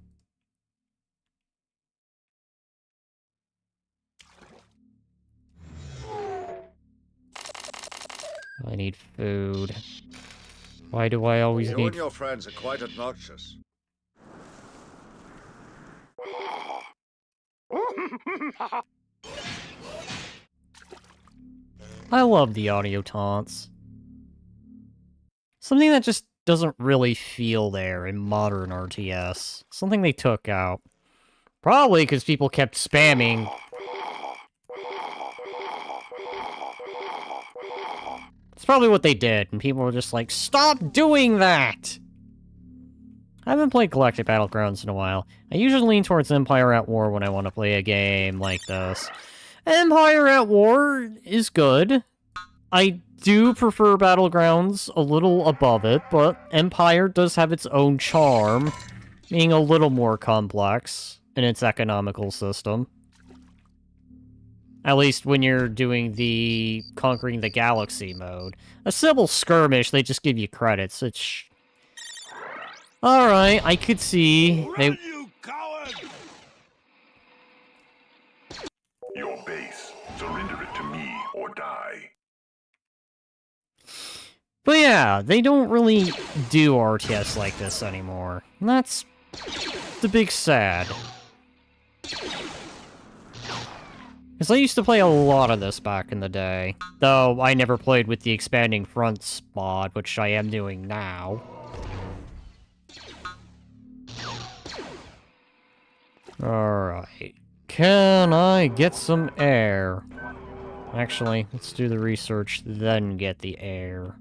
I need food. Why do I always You need... and your friends are quite obnoxious. I love the audio taunts. Something that just doesn't really feel there in modern RTS. Something they took out. Probably because people kept spamming. It's probably what they did, and people were just like, stop doing that! I haven't played Galactic Battlegrounds in a while. I usually lean towards Empire at War when I want to play a game like this. Empire at War is good. I do prefer Battlegrounds a little above it, but Empire does have its own charm, being a little more complex in its economical system. At least when you're doing the Conquering the Galaxy mode. A civil skirmish, they just give you credits. It's... Alright, I could see... Run, you coward! Surrender it to me or die. But yeah, they don't really do RTS like this anymore. And that's the big sad. Because I used to play a lot of this back in the day. Though I never played with the Expanding Fronts mod, which I am doing now. Alright. Can I get some air? Actually, let's do the research, then get the air.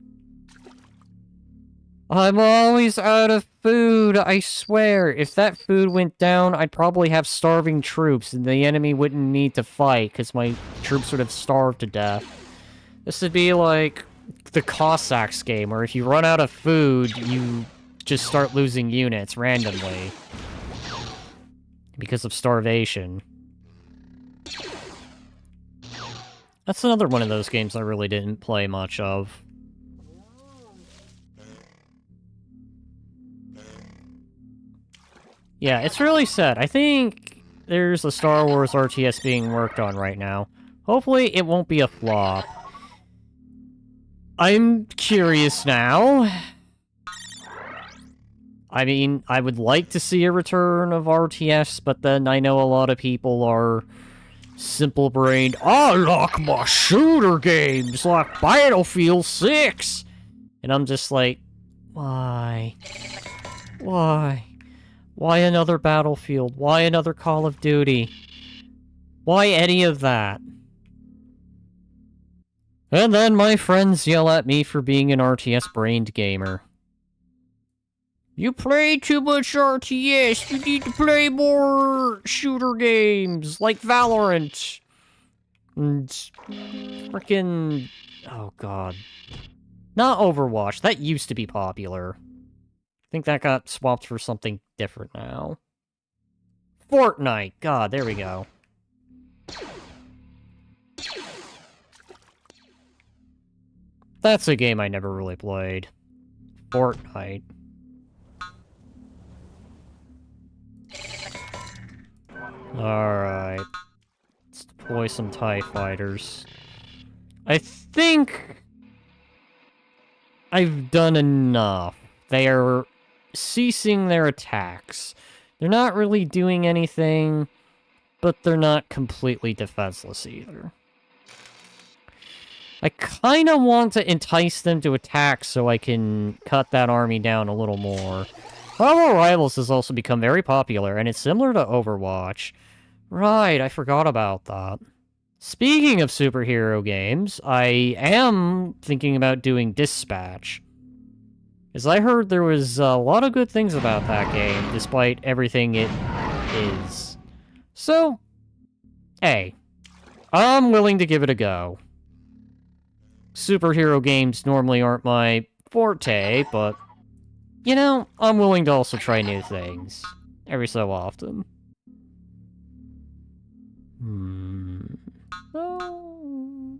I'm always out of food, I swear. If that food went down, I'd probably have starving troops, and the enemy wouldn't need to fight, because my troops would have starved to death. This would be like the Cossacks game, where if you run out of food, you just start losing units randomly. Because of starvation. That's another one of those games I really didn't play much of. Yeah, it's really sad. I think there's a Star Wars RTS being worked on right now. Hopefully it won't be a flop. I'm curious now. I mean, I would like to see a return of RTS, but then I know a lot of people are simple-brained. I like my shooter games, like Battlefield 6! And I'm just like, why? Why? Why another Battlefield? Why another Call of Duty? Why any of that? And then my friends yell at me for being an RTS-brained gamer. You play too much RTS, you need to play more shooter games, like Valorant. And frickin'... oh god. Not Overwatch, that used to be popular. I think that got swapped for something different now. Fortnite, god, there we go. That's a game I never really played. Fortnite. Alright. Let's deploy some TIE fighters. I think I've done enough. They are ceasing their attacks. They're not really doing anything, but they're not completely defenseless either. I kind of want to entice them to attack so I can cut that army down a little more. Marvel Rivals has also become very popular, and it's similar to Overwatch. Right, I forgot about that. Speaking of superhero games, I am thinking about doing Dispatch. As I heard there was a lot of good things about that game, despite everything it is. So, hey, I'm willing to give it a go. Superhero games normally aren't my forte, but, you know, I'm willing to also try new things. Every so often. Oh.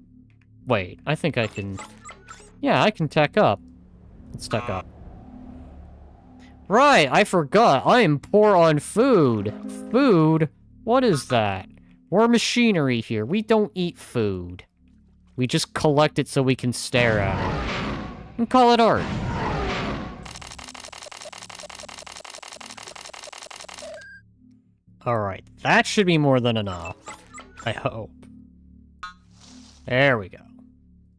Wait, I think I can... yeah, I can tech up. Let's tech up. Right, I forgot. I am poor on food. Food? What is that? We're machinery here. We don't eat food. We just collect it so we can stare at it. And call it art. Alright, that should be more than enough. I hope. There we go.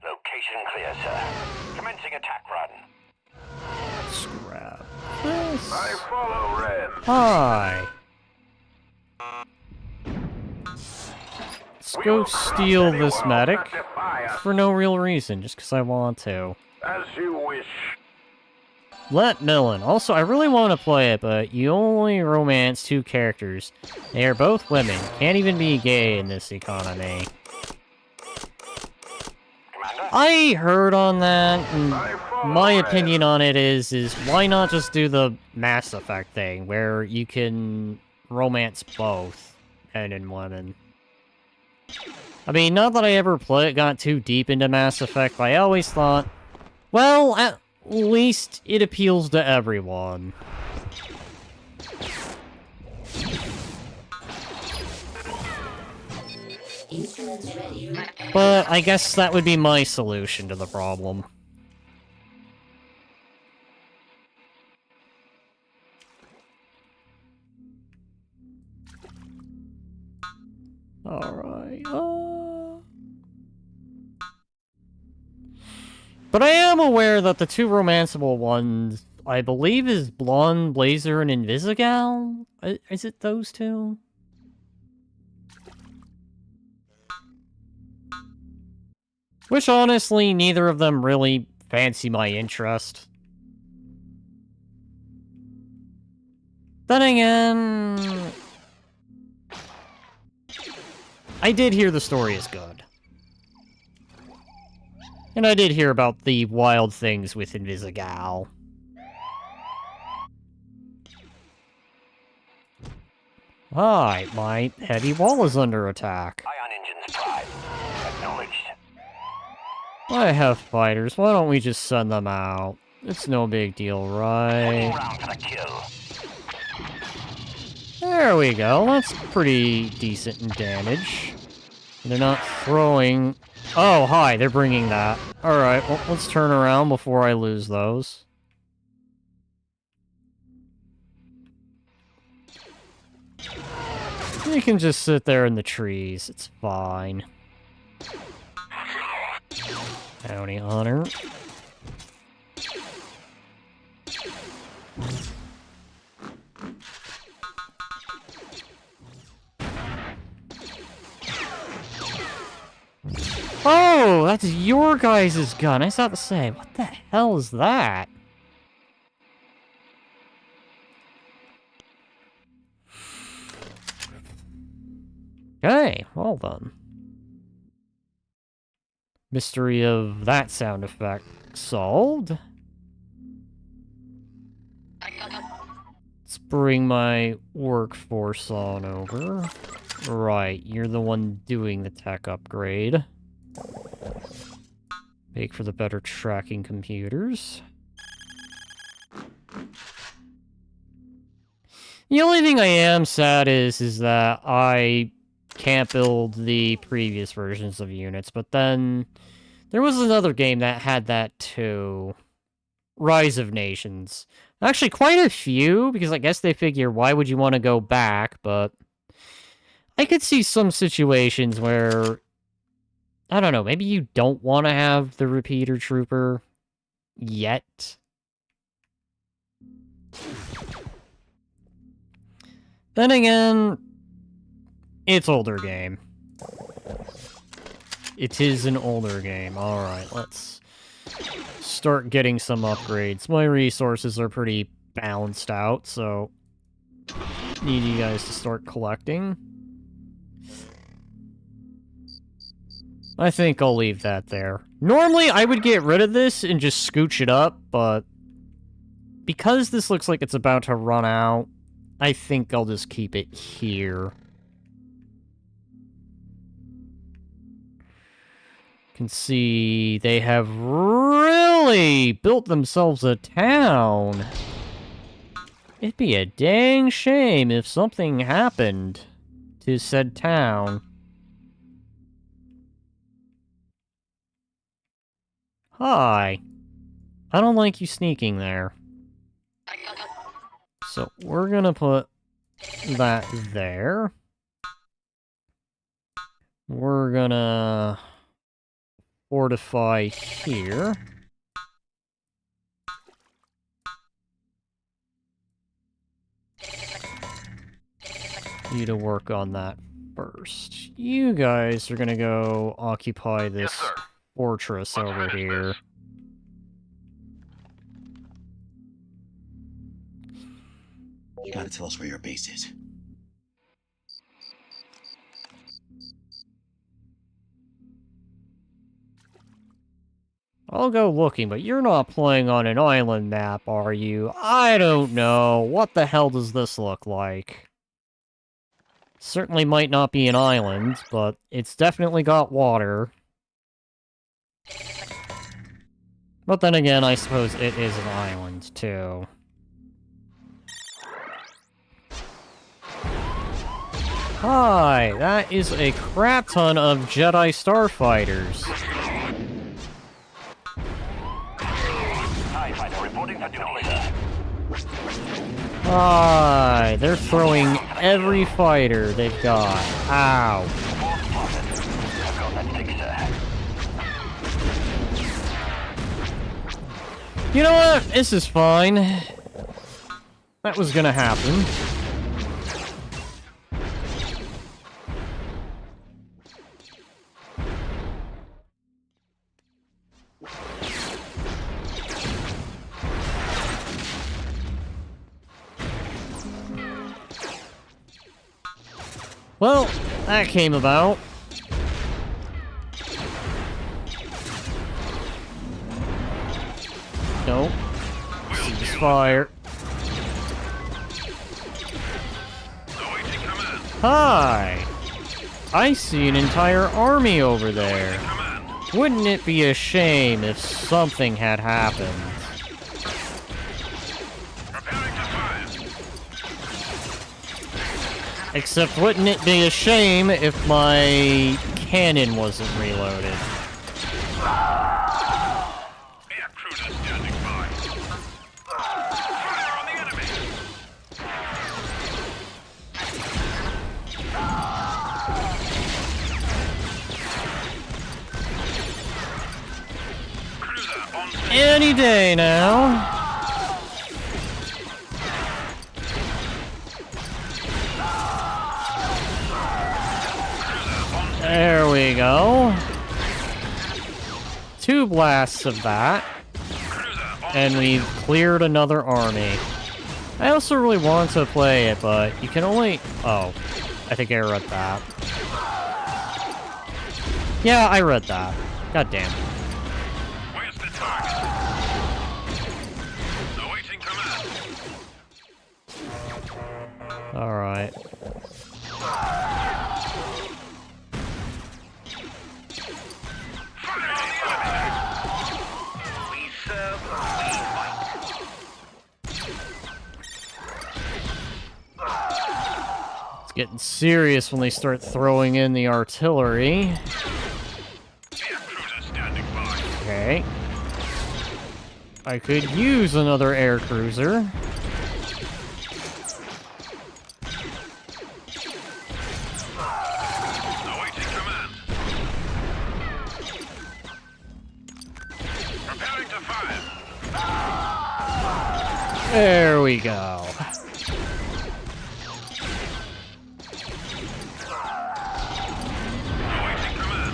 Location clear, sir. Commencing attack run. Scrap this. I follow Ren. Hi. Let's go steal this medic for no real reason, just because I want to. As you wish. Let Millen. Also, I really want to play it, but you only romance 2 characters. They are both women. Can't even be gay in this economy. I heard on that, and my opinion on it is why not just do the Mass Effect thing, where you can romance both men and women. I mean, not that I ever got too deep into Mass Effect, but I always thought, well, at least it appeals to everyone. But I guess that would be my solution to the problem. Alright, But I am aware that the two romanceable ones, I believe, is Blonde Blazer and Invisigal? Is it those two? Which, honestly, neither of them really fancy my interest. Then again... I did hear the story is good. And I did hear about the wild things with Invisigal. Hi, my heavy wall is under attack. Ion engines prime. Acknowledged. I have fighters, why don't we just send them out? It's no big deal, right? Round for the kill. There we go, that's pretty decent in damage. They're not throwing... Oh, hi, they're bringing that. Alright, well, let's turn around before I lose those. You can just sit there in the trees, it's fine. Bounty hunter. Oh, that's your guys' gun. I was about to say, what the hell is that? Okay, well done. Mystery of that sound effect solved. Let's bring my workforce on over. Right, you're the one doing the tech upgrade. Make for the better tracking computers. The only thing I am sad is that I can't build the previous versions of units, but then there was another game that had that too. Rise of Nations. Actually, quite a few, because I guess they figure, why would you want to go back, but I could see some situations where, I don't know, maybe you don't want to have the repeater trooper yet. Then again, it's older game. It is an older game. Alright, let's start getting some upgrades. My resources are pretty balanced out, so need you guys to start collecting. I think I'll leave that there. Normally, I would get rid of this and just scooch it up, but because this looks like it's about to run out, I think I'll just keep it here. You can see they have really built themselves a town. It'd be a dang shame if something happened to said town. Hi. I don't like you sneaking there. So we're gonna put that there. We're gonna fortify here. Need to work on that first. You guys are gonna go occupy this fortress over here. You gotta tell us where your base is. I'll go looking, but you're not playing on an island map, are you? I don't know. What the hell does this look like? Certainly might not be an island, but it's definitely got water. But then again, I suppose it is an island, too. Hi, that is a crap ton of Jedi starfighters. TIE fighter reporting for duty, sir. Hi, they're throwing every fighter they've got. Ow. I've got that fixed, sir. You know what? This is fine. That was gonna happen. Well, that came about. Nope. Ceasefire. Awaiting command. Hi! I see an entire army over there. Command. Wouldn't it be a shame if something had happened? Preparing to fire. Except wouldn't it be a shame if my cannon wasn't reloaded? Air cruiser standing by. Fire on the enemy. Cruiser on station. Any day now. There we go. 2 blasts of that. Cruiser on And we've cleared another army. I also really want to play it, but you can only... Oh, I think I read that. Yeah, I read that. God damn. Where's the target? Awaiting command. Alright. Fire on the enemy. We serve, we fight. It's getting serious when they start throwing in the artillery. Air cruiser standing by. Okay. I could use another air cruiser. Awaiting command. Preparing to fire. There we go. Awaiting command.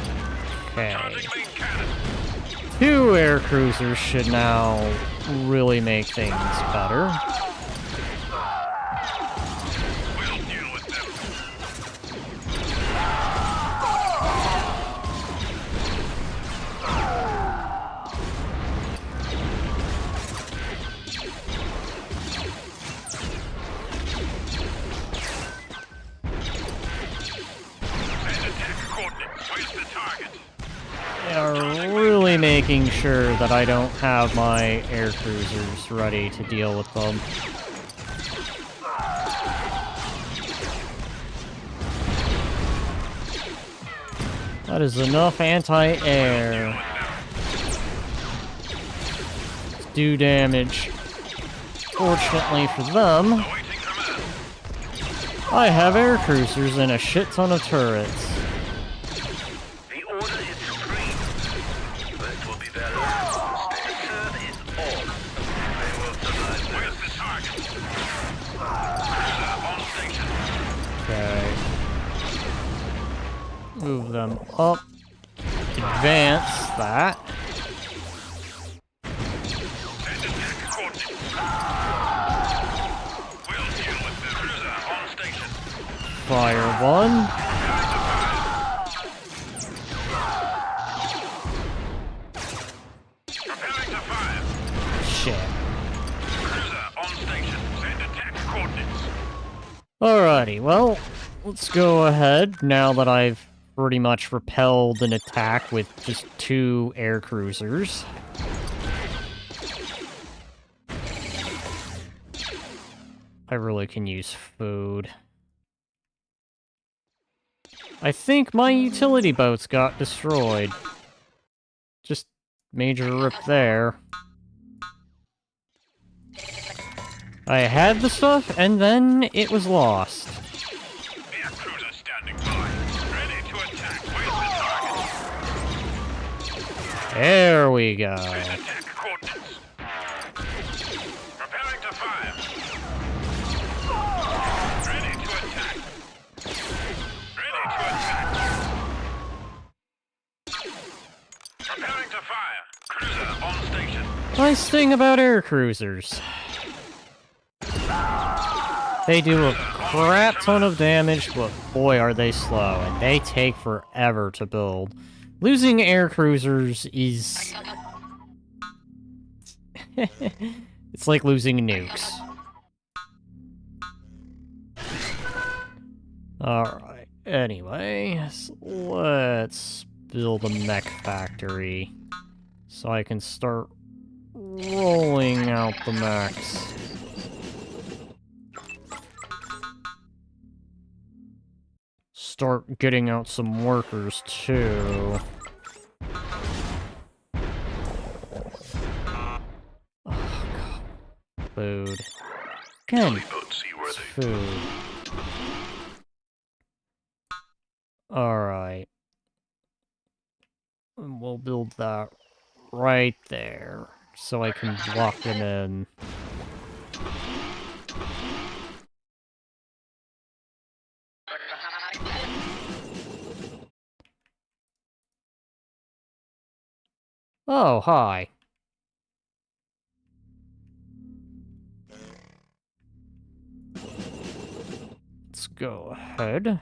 Okay. Charging main cannon. 2 air cruisers should now really make things better. We'll deal with them. And attack coordinates. Where's the target? They are really making sure that I don't have my air cruisers ready to deal with them. That is enough anti-air to do damage. Fortunately for them, Awaiting command. I have air cruisers and a shit ton of turrets. The order is supreme. This will be their last. Serve is all. They will survive. Where's the target? Cruiser on station. Okay. Move them up. Advance that. And attack coordinates. We'll deal with the cruiser on station. Fire 1. Preparing to fire. Shit. Cruiser on station. Send attack coordinates. Alrighty, well, let's go ahead now that I've pretty much repelled an attack with just 2 air cruisers. I really can use food. I think my utility boats got destroyed. Just major rip there. I had the stuff, and then it was lost. Air cruiser standing by. Ready to attack. Where's the target? There we go. Attack coordinates. Preparing to fire. Ready to attack. Ready to attack. Preparing to fire. Cruiser on station. Nice thing about air cruisers. They do a crap ton of damage, but boy are they slow, and they take forever to build. Losing air cruisers is... it's like losing nukes. Alright, anyway, so let's build a mech factory so I can start rolling out the mechs. Start getting out some workers, too. Oh, God. Food. Again, it's food. Alright. And we'll build that right there, so I can lock them in. Oh, hi. Let's go ahead.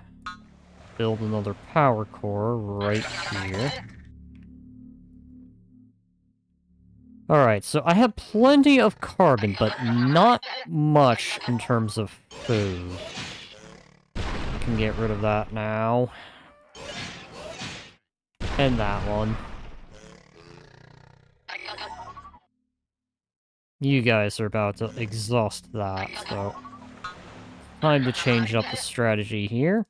Build another power core right here. Alright, so I have plenty of carbon, but not much in terms of food. I can get rid of that now. And that one. You guys are about to exhaust that, so... time to change up the strategy here.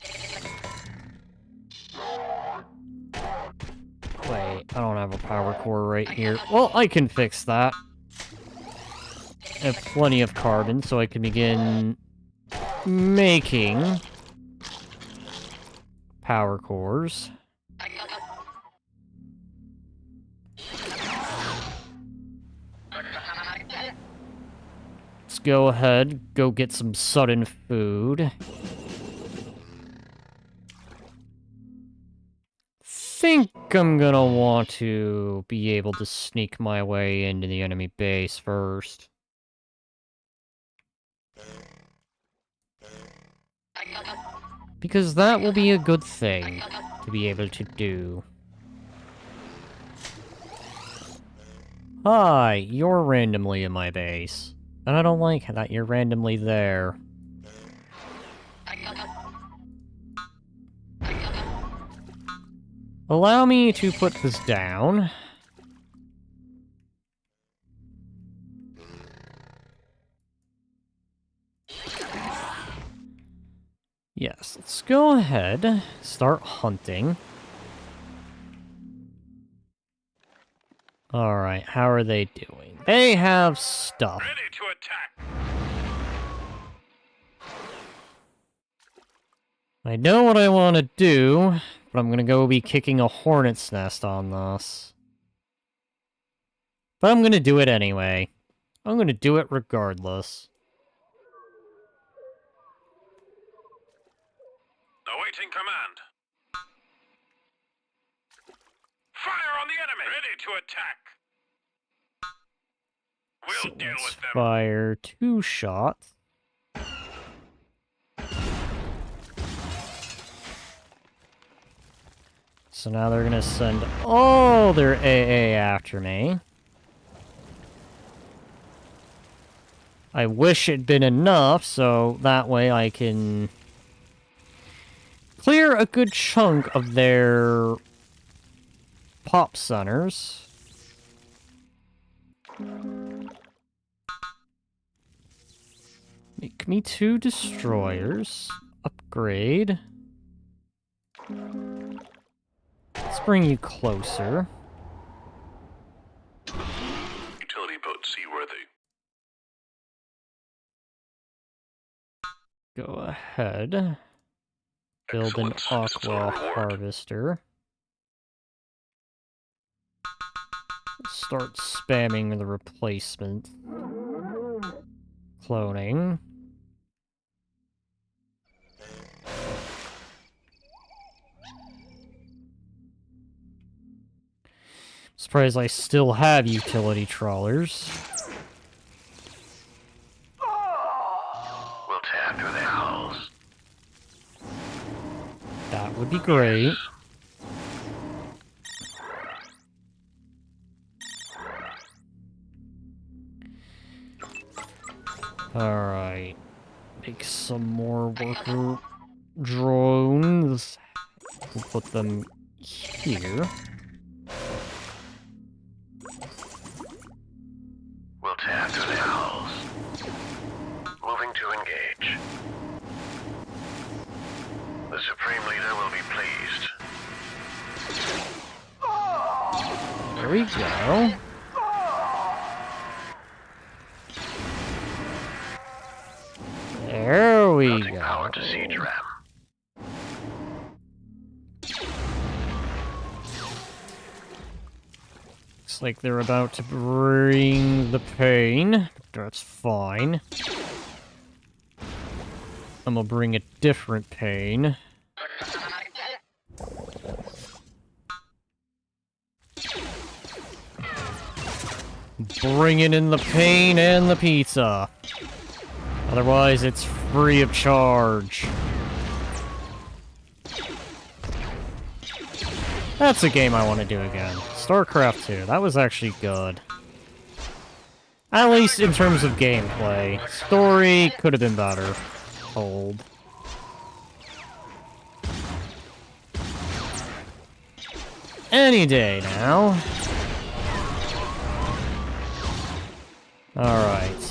Wait, I don't have a power core right here. Well, I can fix that. I have plenty of carbon, so I can begin making power cores. Let's go ahead, go get some sudden food. Think I'm gonna want to be able to sneak my way into the enemy base first. Because that will be a good thing to be able to do. Hi, you're randomly in my base. And I don't like that you're randomly there. Allow me to put this down. Yes, let's go ahead, start hunting. Alright, how are they doing? They have stuff. Ready to attack. I know what I want to do, but I'm gonna go be kicking a hornet's nest on this. But I'm gonna do it anyway. I'm gonna do it regardless. Awaiting command. Fire on the enemy. Ready to attack. We'll So deal let's with them. fire 2 shots. So now they're gonna send all their AA after me. I wish it'd been enough, so that way I can clear a good chunk of their pop centers. Make me 2 destroyers. Upgrade. Let's bring you closer. Utility boat seaworthy. Go ahead. Build an Excellent. It's a aqua reward. harvester. Start spamming the replacement. Cloning. Surprised I still have utility trawlers. We'll tear through their hulls. That would be great. Alright. Make some more worker drones. We'll put them here. We'll tear through their hulls. Moving to engage. The Supreme Leader will be pleased. There we go. There we Routing go. power to siege ram. Looks like they're about to bring the pain. That's fine. I'm gonna bring a different pain. Bringing in the pain and the pizza. Otherwise, it's free of charge. That's a game I want to do again. StarCraft 2. That was actually good. At least in terms of gameplay. Story could have been better. Told. Any day now. Alright, so